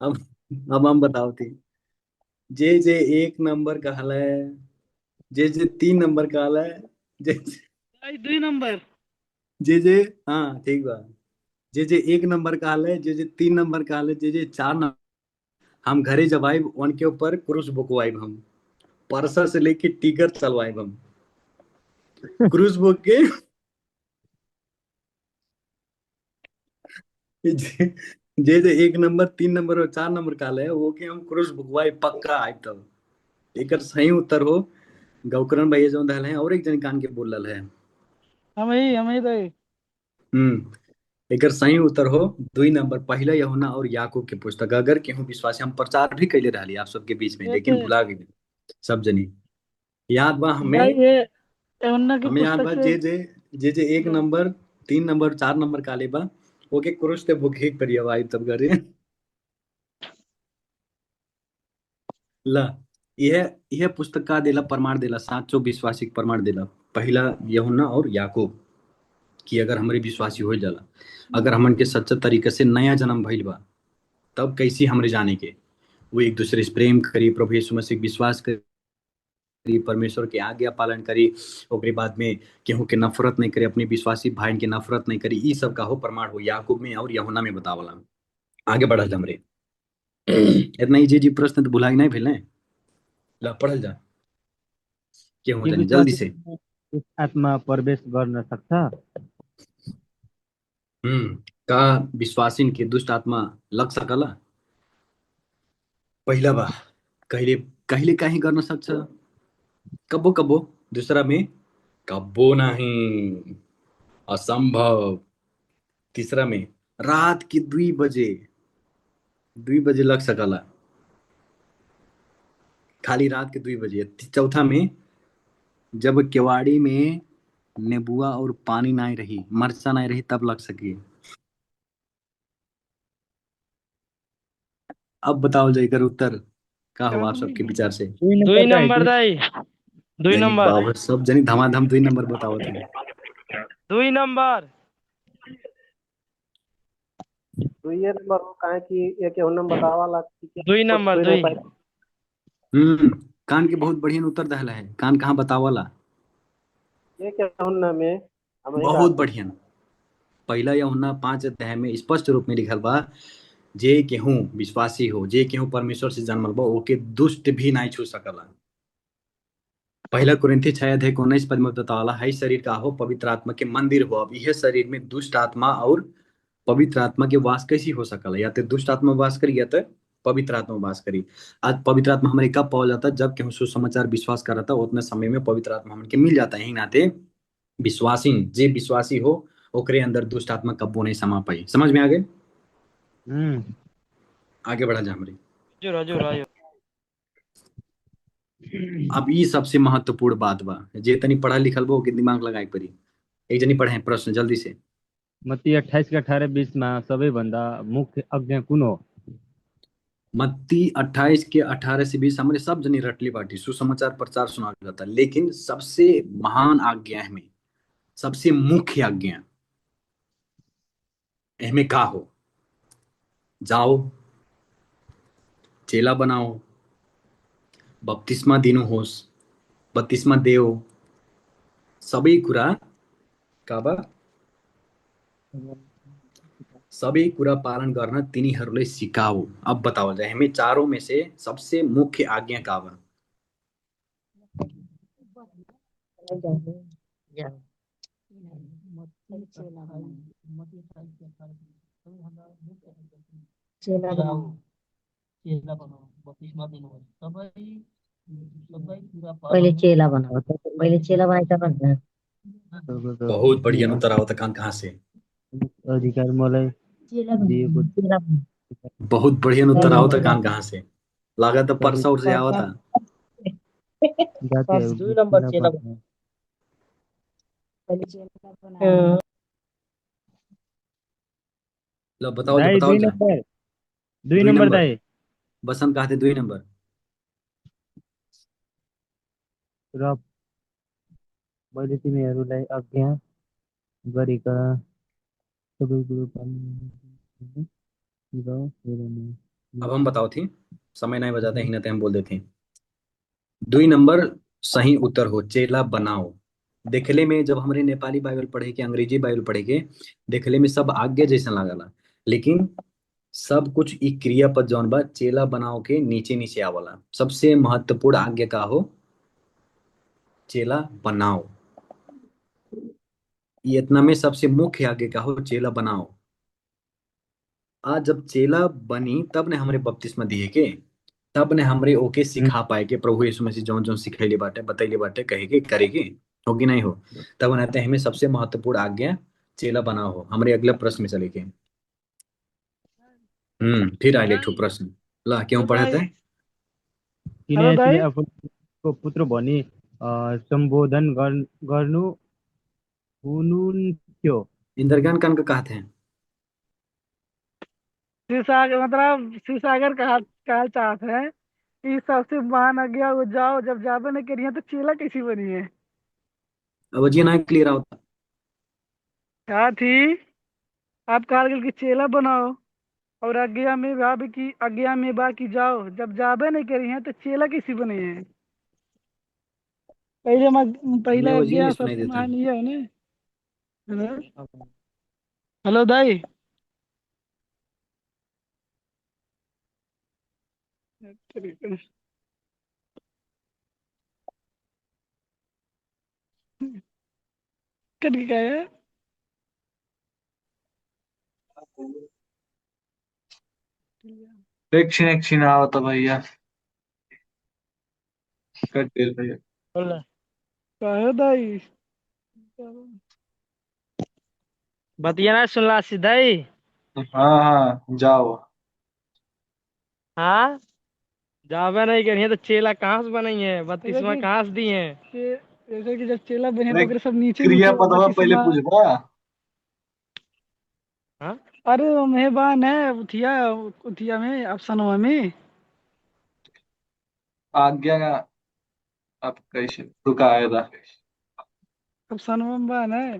अब अब हम बताओ थी। जे 1 नंबर कहला है, जे 3 नंबर कहला है, जे 2 नंबर। जे हाँ ठीक बा। जे 1 नंबर कहला है, जे 3 नंबर कहला है, जे 4 नंबर। हम घरे जब आए उनके ऊपर क्रूस बुकवाइब हम, परसा से लेके टिकर चलवाइब हम क्रूस बुक के। जे 1 नंबर 3 नंबर और 4 नंबर काले है वो के हम क्रूस बुकवाई पक्का आए तब। एक सही उत्तर हो गौकरण भैया जो दहल है और एक जन कान के बोलल है। हम ही दे। एक सही उत्तर हो 2 नंबर पहला यूहन्ना और याकूब के पुस्तक। अगर केहू विश्वासी हम प्रचार भी कैले रही आप सबके बीच में, लेकिन ये भुला गए सब जनी। याद बा भाई हमें। ये यमुना की हमें याद पुस्तक बा से। जे 1 नंबर 3 नंबर 4 नंबर काले बा ओके क्रूस ते बुक करिए भाई तब करे। ला यह पुस्तक का देला प्रमाण देला, साचो विश्वासी के प्रमाण देला पहला यूहन्ना और याकूब कि अगर हमारे विश्वासी हो जाला, अगर हमन के सच्चा तरीके से नया जन्म भइल बा तब कैसी हमरे जाने के वो एक दूसरे से प्रेम करी, प्रभु यीशु मसीह के विश्वास करी, परमेश्वर के आज्ञा पालन करी। ओकरे बाद में केहू के नफरत नहीं करी, अपने विश्वासी भाई के नफरत नहीं करी। ई सब का हो प्रमाण हो याकूब में और यूहन्ना में बतावला। आगे बढ़ल हमरे। इतना इजी प्रश्न तो भुलाई नहीं भेल ने। ला पढ़ल जा केहू के जानी जल्दी विश्वासी से। इस आत्मा प्रवेश गर्न सक्छ। का विश्वासिन के दुष्ट आत्मा लग सकला। पहिला बा कहिले कहिले काहे गर्न सक्छ, कबो कबो। दूसरा में कबो नहीं, असंभव। तीसरा में रात के 2 बजे लग सकला। खाली रात के 2 बजे। चौथा में, जब केवाड़ी में नेबुआ और पानी नहीं रही, मरचा नहीं रही, तब लग सकी। अब बताओ जाकर उत्तर का हो आप सबके विचार से। 2 नंबर का है। 2 नंबर दाई। 2 नंबर। बाबा सब जनी धमाधम 2 नंबर बताओ थे। 2 नंबर। तो ये नंबर हो काहे कि एक नंबर बतावाला कि क्या 2 नंबर कोई नहीं 2। पाए। हम्म। कान के बहुत बढ़िया उत्तर दहला है। कान कहाँ बतावाला। ये क्या हुन्ना में हम एक बहुत बढ़िया। पहला या हुन्ना 5 अध्याय में स्पष्ट रूप में लिखल बा, जे केहू विश्वासी हो, जे केहू परमेश्वर से जन्मल बा, ओके दुष्ट भी नहीं छू सकला। पहला कुरिन्थी 6 अध्याय के 19 पद में बतावाला, है शरीर का हो, पवित्र आत्मा के मंदिर हो। अब यह शरीर में दुष्ट आत्मा और पवित्र आत्मा के वास कैसी हो सकला। या तो दुष्ट आत्मा वास करी, या तो पवित्र आत्मा वास करी। आज पवित्र आत्मा हमारे कब पाया जाता है, जब केहू सुसमाचार विश्वास कर रहा था, उतने समय में पवित्र आत्मा हमके मिल जाता है। यही नाते विश्वासी, जे विश्वासी हो, ओकरे अंदर दुष्ट आत्मा कब्बो नहीं समा पाई। समझ में आ गए। आगे बढ़ा जा हमारी। राजू राजू राजू। अब ये सबसे महत्वपूर्ण बात बा, जे तनी पढ़ा लिखल बा ओके दिमाग लगाए पड़ी। एक जनी पढ़े प्रश्न जल्दी से। मत्ती 28 के 18-20 में सबैभन्दा मुख्य आज्ञा कुन हो? मत्ती 28 के 18 से 20 हमारे सब जनी रटली बाटी सुसमाचार प्रचार सुना जाता है, लेकिन सबसे महान आज्ञा है में, सबसे मुख्य आज्ञा में का हो। जाओ, चेला बनाओ, बपतिस्मा दिनु होस, बपतिस्मा देओ, सबै कुरा का बा, सबै कुरा पालन गर्न तिनीहरूलाई सिकाऊ। अब बताओ जाए हमें चारों में से सबसे मुख्य आज्ञा का बा। पहिले चेला बनाओ तो पहिले चेला बनाइता भन्छ बहुत बढ़िया उत्तर आओ था कहाँ से। अधिकार मलाई चेला दिएको चेला बहुत बढ़िया उत्तर आओ था कहाँ से। लगा तो सबै परसा उठ से आओ था। जातिहरू 2 नंबर चेला पहिले चेला बनाओ। लो बताओ दाई बताओ 2 जा। नंबर। 2 2 नंबर नंबर दाई। बसंत कहा थे 2 नंबर। र मैले तिमीहरूलाई आज्ञा गरेका सबै कुरो पालन र हेर्नु। अब हम बताओ थी, समय नहीं बजाते ही ना हम बोल देते हैं। 2 नंबर सही उत्तर हो, चेला बनाओ। देखले में जब हमारे नेपाली बाइबल पढ़े के, अंग्रेजी बाइबल पढ़े के, देखले में सब आज्ञा जैसा लागला, लेकिन सब कुछ एक क्रियापद जौन बा चेला बनाओ के नीचे नीचे आवला। सबसे महत्वपूर्ण आज्ञा का हो, चेला बनाओ। ये इतना में सबसे मुख्य आज्ञा का हो, चेला बनाओ। आज जब चेला बनी तब ने हमरे बपतिस्मा दिए के, तब ने हमरे ओके सिखा पाए के प्रभु यीशु मसीह जौन जौन सिखैले बाटे बतैले बाटे कहे के करे के हो कि नहीं हो। तब बनाते हमें सबसे महत्वपूर्ण आज्ञा चेला बनाओ हो। हमारे अगला प्रश्न में चले के। फिर आए एक ठो प्रश्न। ला क्यों पढ़े थे। किन हेलो यसले दाई। आफूको पुत्र भनी सम्बोधन गर्नु हुनुहुन्थ्यो? इंद्रज्ञान कान का कहते हैं। शिवसागर मतलब शिवसागर कहा चाहते हैं कि सबसे महान आज्ञा वो जाओ, जब जाबे नहीं करिए तो चेला कैसी बनी है। अब ये ना क्लियर होता। कहा थी आप कहा गेल कि चेला बनाओ, और आज्ञा में बा कि जाओ, जब जाबे नहीं करिए तो चेला कैसी बनी है। हमें पहला वो जी नहीं आज्ञा सुनाई सबसे देता। महान ये है ना। हेलो हेलो दाई। कट गया है। एक छिन आओ तो भैया कट देर भैया। कहे दाई बतिया ना सुनला सीधाई। हाँ हाँ जाओ। हाँ जावे नहीं करिए तो चेला कहाँ से बनी है, बत्तीसवा कि कहाँ से दी है। जैसे कि जब चेला बने तो अरे ओकरे सब नीचे क्रिया नीचे पदवा पहले बत्तीसवा। पूछबा। हाँ अरे वो मेहबान है उठिया, उठिया में अफसानवा में। आज्ञा का अब कैसे रुका आएगा। अफसानवा में बान है।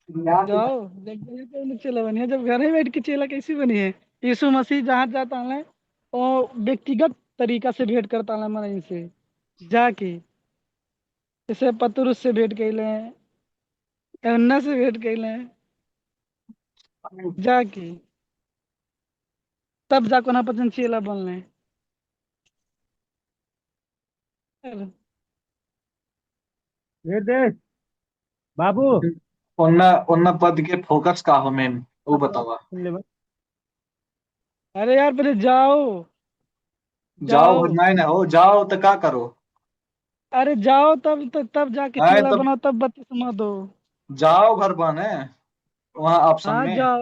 जाओ जब गए तो उन्हें चेला बनी है, जब घर में बैठ के चेला कैसी बनी है। यीशु मसीह जहाँ जाता है और व्यक्तिगत तरीका से भेंट करता है मन इनसे जाके। जैसे पतरुस से भेंट कैले, यमुना से भेंट कैले जाके, तब जाको ना पतन चेला बनले। अरे, ये दे बाबू। उन्ना उन्ना पद के फोकस का हो मेन वो बतावा। ले बा। अरे यार पहले जाओ, जाओ जाओ। भरना ना हो, जाओ तो का करो। अरे जाओ तब जाके है चेला तब बनाओ, तब बत्तीसवा दो। जाओ भर पाने वहां ऑप्शन हाँ में। जाओ,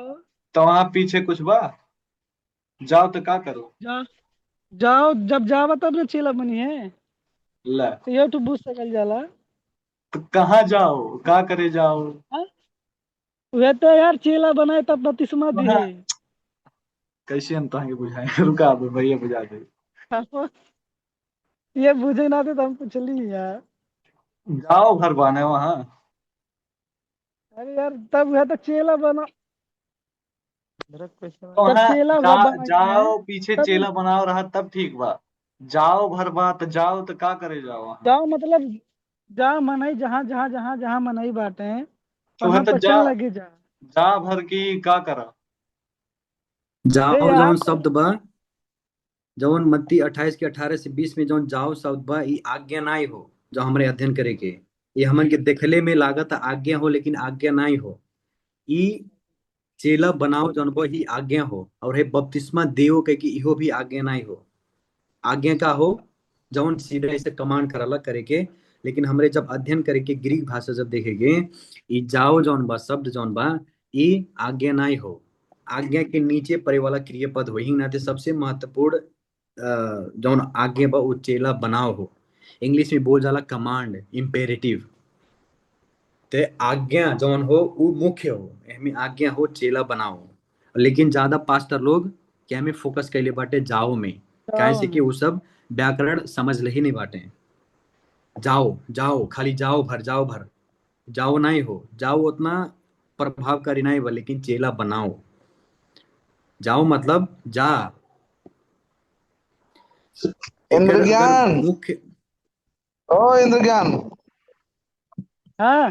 तो वहां पीछे कुछ बा, जाओ तो का करो। जाओ, जाओ जब जावा तब ना चेला बनी है। ले तो ये तो बुझ सकल जाला। तो कहाँ जाओ का करे जाओ। हाँ? वह तो यार चेला बनाए तब बत्तीसवा दी वहां है। कैसे हम तो बुझाए रुका दो भैया बुझा दे। हाँ, ये बुझे ना थे तो हम पूछली यार। जाओ भर पाने वहां। अरे यार तब वह तो चेला बना, मेरा क्वेश्चन तो जब वहां चेला हुआ बनाई है जाओ पीछे तब। चेला बनाओ रहा तब ठीक बा। जाओ भर बा तो जाओ तो का करे जाओ वहां। जाओ मतलब जहाँ मनाई, जहाँ जहाँ जहाँ जहाँ मनाई बाटे तो वह वहां तो पर जा चल लगे जा। जा भर की का करा। अरे जाओ यार जौन शब्द बा, जौन मत्ती 28 के 18 से 20 में जौन जाओ शब्द बा, ई आज्ञा नाई हो जो हमरे अध्ययन करे के। ये हमन के देखले में लागत आज्ञा हो, लेकिन आज्ञा नाई हो। ई चेला बनाओ जौन बा ही आज्ञा हो, और हे बपतिस्मा देओ के कि इहो भी आज्ञा नाई हो। आज्ञा का हो जौन सीधा ऐसे कमांड करला करे के। लेकिन हमरे जब अध्ययन करे के ग्रीक भाषा जब देखेंगे, ई जाओ जौन बा शब्द जौन बा, ई आज्ञा नाई हो। आज्ञा के नीचे पड़े वाला क्रियापद हो, ही नाते सबसे महत्वपूर्ण जौन आज्ञा बा वो चेला बनाओ हो। इंग्लिश में बोल जाला कमांड, इम्पेरेटिव। ते आज्ञा जौन हो वो मुख्य हो, एहमे आज्ञा हो चेला बनाओ। लेकिन ज्यादा पास्टर लोग क्या में फोकस कैले बाटे जाओ में, काहे जाओ से कि ना। वो सब व्याकरण समझ ले ही नहीं बाटे। जाओ जाओ खाली जाओ भर, जाओ भर, जाओ नहीं हो। जाओ उतना प्रभावकारी नहीं बा, लेकिन चेला बनाओ। जाओ मतलब जा। एकर अगर इंद्रज्ञान। मुख्य ओ इंद्रज्ञान, हाँ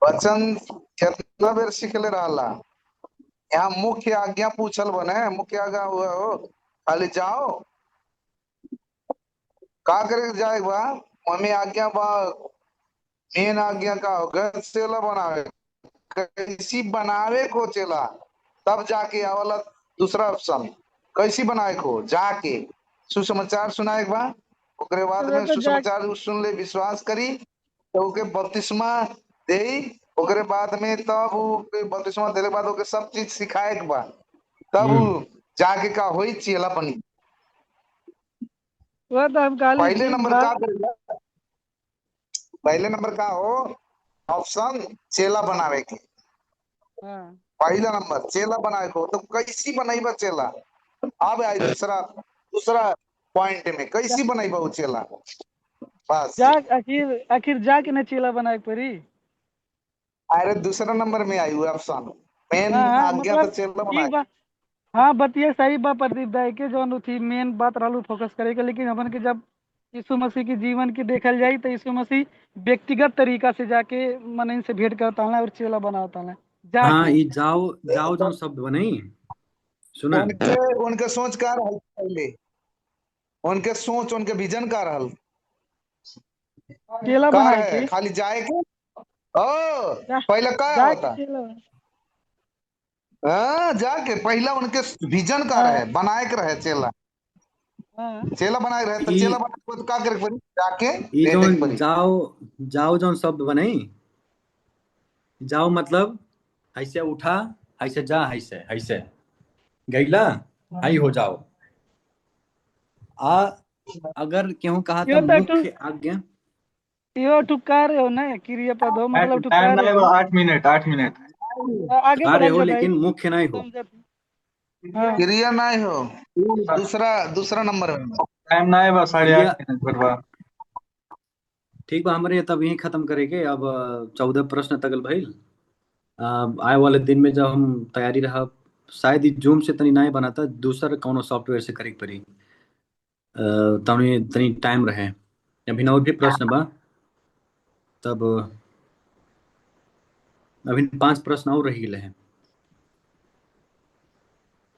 वचन कितना बेर सीखले रहला। यहाँ मुख्य आज्ञा पूछल बने, मुख्य आज्ञा हुआ हो खाली जाओ। का करे जाए बा, मम्मी आज्ञा बा। मेन आज्ञा का हो घर चेला बनावे, कैसी बनावे को चेला। तब जाके आवला दूसरा ऑप्शन, कैसी बनाए को जाके सुसमाचार सुनाए बा। ओकरे तो बाद वह में तो जा। सुसमाचार सुन ले, विश्वास करी तो ओके बपतिस्मा देई। ओकरे बाद में तब ओके बपतिस्मा देले के बाद ओके सब चीज सिखाए के बा। तब उ जाके का होई चेला बनी। वह तो हम काली पहले ठीक नंबर बा। का करेगा, पहले नंबर का हो ऑप्शन चेला बनावे के। हाँ पहला नंबर चेला बनाए को, तो कैसी बनाई चेला। अब आई दूसरा दूसरा पॉइंट में जा, कैसी बनाई वो चेला। बस। जा आखिर आखिर जाके ना चेला बनाए के पड़ी। अरे दूसरा नंबर में आई हुई ऑप्शन, हाँ मेन हाँ आज्ञा तो मतलब चेला ठीक बनाए। बा। हाँ बतिया सही बा प्रदीप भाई के जौन थी मेन बात रहलू फोकस करे के। लेकिन अपन के जब यीशु मसीह के जीवन की देखल जाई तो यीशु मसीह व्यक्तिगत तरीका से जाके मन से भेंट करता है और चेला बनाता है हाँ, जाके। ये जाओ जाओ जौन शब्द बनी सुना। उनके उनके सोच का रहल पहले, उनके सोच उनके विजन का रहल। चेला का बनाए रहे के। खाली जाए के। ओ जा, पहले का जाके होता। चेला। हाँ जाके पहला उनके विजन का हाँ रहे, बनाए के रहे चेला। हाँ चेला बनाए रहे तो ई चेला बनाए के बाद का करे के पड़ी, जाके ई भेंटे जौन के पड़ी। जाओ, जाओ जौन शब्द बनी, जाओ मतलब ऐसे उठा, ऐसे जा, ऐसे ऐसे गईला, आई हो जाओ। आ अगर केहू कहा यो तो तो एक मुख्य आज्ञा यो ठुकार हो ना क्रियापद हो मतलब टाइम ठुकार नहीं हो। बा 8 मिनट 8 मिनट। आगे कार्य बढ़ल हो जा भाई लेकिन मुख्य नहीं हो। समझत। हाँ क्रिया नहीं हो, दूसरा दूसरा नंबर में। टाइम नहीं बा 8:30 क्रिया मिनट पर बा। ठीक बा, हमारे तब यही खत्म करेंगे। अब 14 प्रश्न तकल भइल। आए वाले दिन में जब हम तैयारी रहा, शायद ही जूम से तनी नहीं बनाता, दूसरा कौनो सॉफ्टवेयर से करे के पड़ी। तनी तनी टाइम रहे। अभिनव भी प्रश्न बा, तब अभी 5 प्रश्न और रह गए हैं,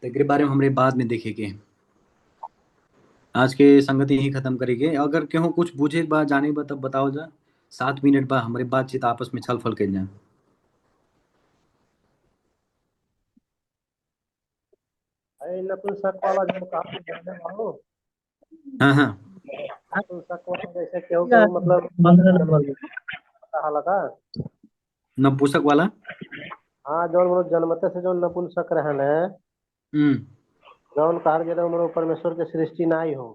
तो एकरे बारे में हमरे बाद में देखेंगे। आज के संगति यही खत्म करेंगे। अगर केहू कुछ पूछे के बा, जाने के बा, तब बताओ जा। 7 मिनट बा हमारे बातचीत आपस में छल फल कर जाए। अरे नपुंसक वाला जो कहा जाने वालो, हाँ हाँ नपुंसक वाला जैसे केहू केहू मतलब 15 नंबर में। कहा लगा। नपुंसक वाला। हाँ जौन मतलब जन्मते से जो नपुंसक रहन है, हम्म जौन कहा गया मतलब परमेश्वर के सृष्टि नहीं हो।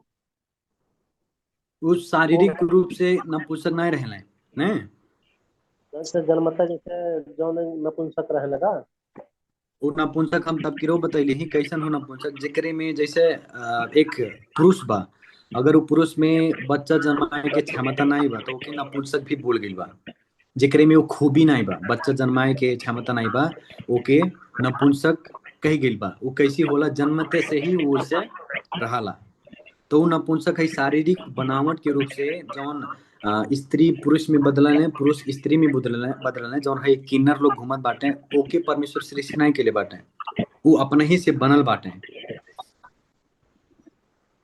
उस वो शारीरिक रूप से नपुंसक नहीं रहले ने। जैसे जन्मते जैसे जौन नपुंसक रहने लगा। वो नपुंसक हम तब किरो बतैली ही कैसन हो नपुंसक, जेकरे में जैसे एक पुरुष बा, अगर वो पुरुष में बच्चा जन्माए के क्षमता नहीं बा तो ओके नपुंसक भी बोल गइल बा। जेकरे में वो खूबी नहीं बा, बच्चा जन्माए के क्षमता नहीं बा, ओके नपुंसक कही गइल बा। वो कैसी होला, जन्मते से ही वो वैसे रहाला। तो उ नपुंसक है शारीरिक बनावट के रूप से, जौन स्त्री पुरुष में बदलल है, पुरुष स्त्री में बदलल है, जौन है किन्नर लोग घूमत बाटे, ओके परमेश्वर सृष्टि नहीं केले बाटे, वो अपने ही से बनल बाटे।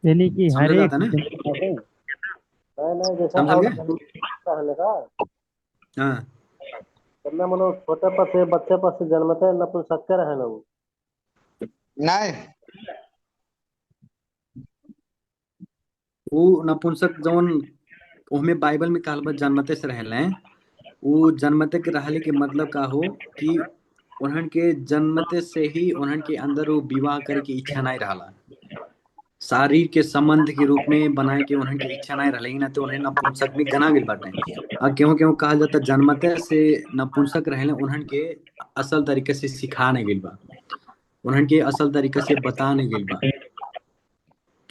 यानी कि हर समझ एक आता ना? नहीं नहीं जैसे समझल और गए? रहने लगा। हाँ जब मतलब छोटे पर से बच्चे पर से जन्मते नपुंसक के रहने वो। नहीं, वो नपुंसक जौन ओहमे बाइबल में कहल बा जन्मते से रहले हैं, वो जन्मते के रहले के मतलब का हो कि उन्हन के जन्मते से ही उन्हन के अंदर वो विवाह करे की इच्छा नहीं रहला। शारीर के संबंध के रूप में बनाए के उन्हन के इच्छा नहीं रहले, ना तो उन्हें नपुंसक में गना गेल बाटे। आ क्यों क्यों कहा जाता जन्मते से नपुंसक रहले, उन्हन के असल तरीके से सिखा नहीं गेल बा, उन्हन के असल तरीके से बता नहीं गेल बा।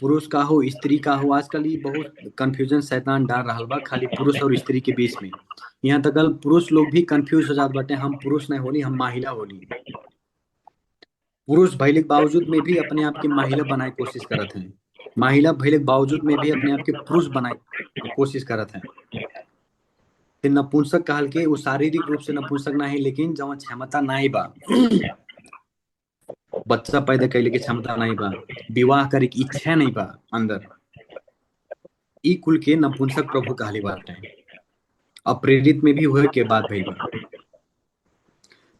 पुरुष का हो स्त्री का हो, आजकल ये बहुत कंफ्यूजन शैतान डाल रहा बा खाली पुरुष और स्त्री के बीच में। यहाँ तक पुरुष लोग भी कंफ्यूज हो जात बाटे, हम पुरुष नहीं होली, हम महिला होली। पुरुष भइले के बावजूद में भी अपने आप के महिला बनाए कोशिश करत हैं, महिला भइले के बावजूद में भी अपने आप के पुरुष बनाए कोशिश करत हैं। फिर नपुंसक कहल के वो शारीरिक रूप से नपुंसक नहीं, लेकिन जवन क्षमता नहीं बा, बच्चा पैदा कैले के क्षमता नहीं बा, विवाह करे की इच्छा नहीं बा अंदर, ई कुल के नपुंसक प्रभु कहले बाटे। अप्रेरित में भी हुए के बाद भइल बा।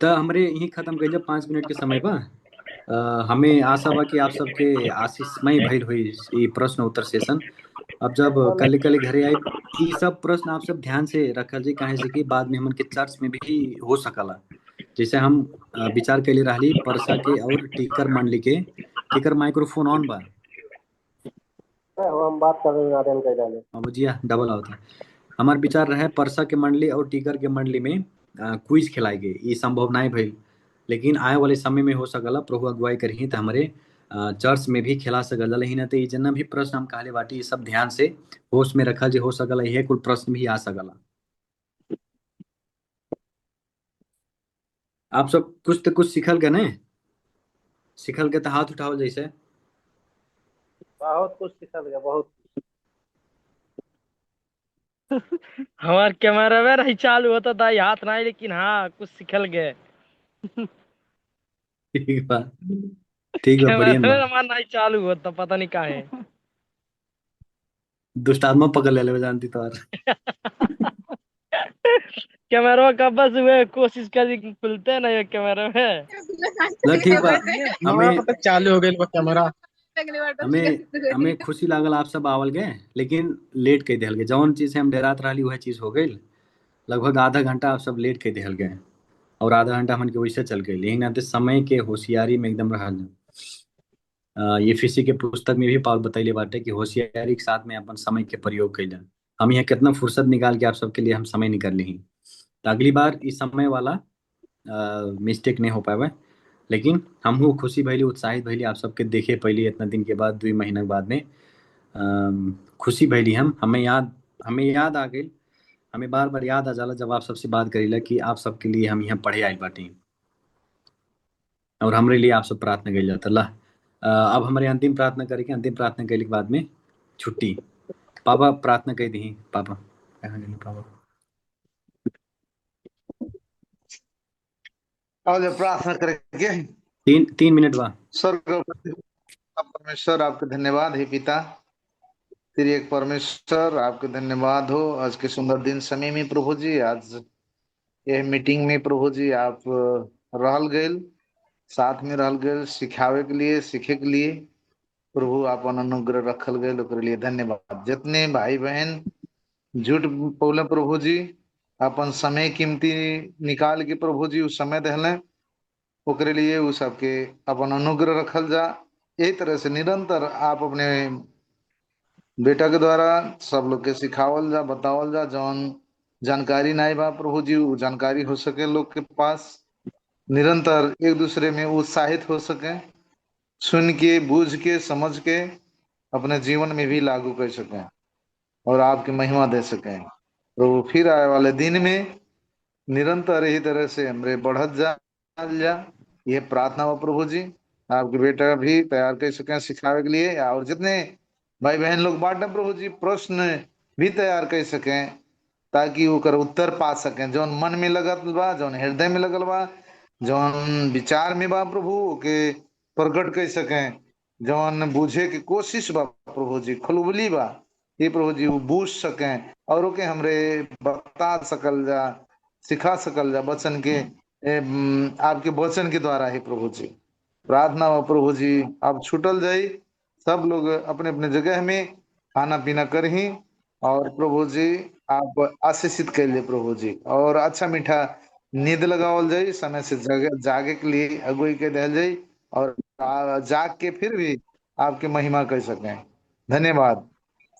तो हमरे यही खत्म कइल 5 मिनट के समय बा। हमें आशा बा कि आप सबके आशीषमय भइल हुई ये प्रश्न उत्तर सेशन। अब जब कल कल घरे आए, ये सब प्रश्न आप सब ध्यान से रखल जी, काहे से कि बाद में हमन के चर्च में भी हो सकला। जैसे हम विचार कैले रहली परसा के और टीकर मंडली के। टीकर माइक्रोफोन ऑन बा? हम बात कर रहे हैं नारायण कह डाले। अब जिया डबल होता। हमार विचार रहे परसा के मंडली और टीकर के मंडली में क्विज खिलाएंगे, ये संभव नहीं भइल, लेकिन आए वाले समय में हो सकला, प्रभु अगुवाई करही तो हमारे चर्च में भी खिला सकल। लेकिन ना तो ये जितना भी प्रश्न हम कहले बाटी, ये सब ध्यान से होश में रखल जे हो सकला, यह कुल प्रश्न भी आ सकला। आप सब कुछ तो कुछ सीखल गए ने? सीखल के तो हाथ उठाओ जैसे। बहुत कुछ सिखल गया बहुत। हमार कैमरा में रही चालू होता था हाथ नहीं, लेकिन हाँ कुछ सिखल गए। ठीक बा, ठीक बा, कैमरा बढ़िया में बा। हमार नहीं चालू होता, पता नहीं काहे। दुष्ट आत्मा पकड़ ले जानती तो कैमरा का बस वे कोशिश करी कि खुलते ना ये कैमरा में। ना ठीक बा। हमें पता चालू हो गई कैमरा। हमें हमें खुशी लागल आप सब आवल गए, लेकिन लेट कह दिहल गए। जौन चीज से हम डरात रहली वह चीज हो गई। लगभग आधा घंटा आप सब लेट कह दिहल गए, और आधा घंटा हमन के वैसे चल गए, लेकिन आते समय के होशियारी में एकदम रहल। ये फिसी के पुस्तक में भी पाल बतैले बाटे कि होशियारी के साथ में अपन समय के प्रयोग कैला। हम यहाँ कितना फुर्सत निकाल के आप सबके लिए हम समय निकाल ली। तो अगली बार इस समय वाला मिस्टेक नहीं हो पावे। लेकिन हमहू खुशी भैली, उत्साहित भैली आप सबके देखे पहले इतना दिन के बाद, 2 महीना के बाद में खुशी भैली। हमें याद आ गई, हमें बार बार याद आ जाला जब आप सबसे बात करीला कि आप सबके लिए हम यहाँ पढ़े आए बाटी और हमारे लिए आप सब प्रार्थना करी जाता ला। अब हमारे अंतिम प्रार्थना करेंगे। अंतिम प्रार्थना करने के बाद में छुट्टी। पापा प्रार्थना कह दी। पापा कहाँ गए पापा? और जब प्रार्थना करेंगे 3 मिनट बाद। स्वर्ग परमेश्वर आपके धन्यवाद हे पिता, तेरी एक परमेश्वर आपके धन्यवाद हो आज के सुंदर दिन समय में प्रभु जी। आज यह मीटिंग में प्रभु जी आप रहल गए, साथ में रहल गए, सिखावे के लिए, सीखे के लिए प्रभु अपन अनुग्रह रखल गए, ओकरे लिए धन्यवाद। जितने भाई बहन झूठ बोले प्रभु जी, अपन समय कीमती निकाल के प्रभु जी उस समय दहले, ओकरे लिए उ सबके अपन अनुग्रह रखल जा। यही तरह से निरंतर आप अपने बेटा के द्वारा सब लोग के सिखावल जा, बतावल जा। जौन जानकारी नहीं बा प्रभु जी, वो जानकारी हो सके लोग के पास, निरंतर एक दूसरे में उत्साहित हो सके, सुन के, बूझ के, समझ के अपने जीवन में भी लागू कर सके और आपकी महिमा दे सके प्रभु। फिर आए वाले दिन में निरंतर यही तरह से हमरे बढ़त जा ये प्रार्थना हो प्रभु जी। आपके बेटा भी तैयार कर सके सिखावे के लिए, और जितने भाई बहन लोग बांटे प्रभु जी प्रश्न भी तैयार कर सके ताकि ओकर उत्तर पा सके। जौन मन में लगल बा, जौन हृदय में लगल बा, जौन विचार में बा प्रभु के प्रकट कर सके। जौन बूझे की कोशिश बा प्रभु जी, खुलबली बा ये प्रभु जी वो बूझ सके और ओके हमरे बता सकल जा, सिखा सकल जा वचन के आपके वचन के द्वारा ही प्रभु जी। प्रार्थना हो प्रभु जी आप छूटल जाई, सब लोग अपने अपने जगह में खाना पीना कर ही, और प्रभु जी आप आशीषित कर लिए प्रभु जी, और अच्छा मीठा नींद लगावल जाई, समय से जागे के लिए अगुई के दहल जाई, और जाग के फिर भी आपके महिमा कर सके। धन्यवाद।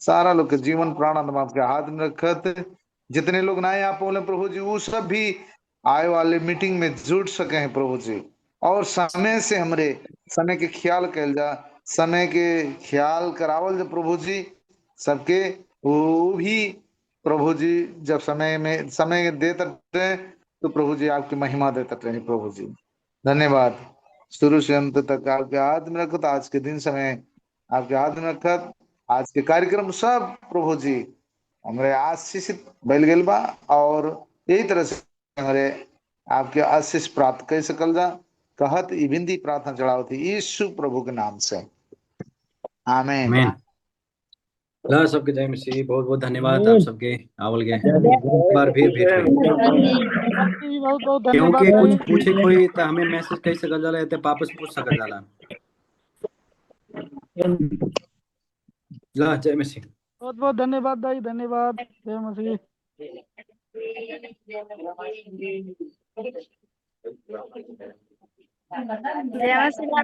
सारा लोग के जीवन प्राण आत्मा आपके हाथ में रखत, जितने लोग ना आ पौले प्रभु जी वो सब भी आए वाले मीटिंग में जुड़ सके हैं प्रभु जी। और समय से हमरे समय के ख्याल कैल जा, समय के ख्याल करावल जा प्रभु जी सबके। वो भी प्रभु जी जब समय देते रहे तो प्रभु जी आपकी महिमा देते रहे प्रभु जी। धन्यवाद। शुरू से अंत तक आपके हाथ में रखत, आज के दिन समय आपके हाथ में रखत, आज के कार्यक्रम सब प्रभु जी हमारे आशीषित बैल गेल बा, और यही तरह से हमारे आपके आशीष प्राप्त कर सकल जा। कहत ई बिंदी प्रार्थना चढ़ाओ थी यीशु प्रभु के नाम से, आमीन। आमीन। ला सबके जय मसीह। बहुत बहुत धन्यवाद आप सबके आवल गए। एक बार फिर भेंट हुई। आपके भी बहुत बहुत धन्यवाद क्योंकि कुछ भाई। पूछे कोई तो हमें मैसेज कर सकल जाला, तो वापस पूछ सकल जाला। ला जय मसीह। बहुत बहुत धन्यवाद भाई, धन्यवाद। जय मसीह। जय मसीह।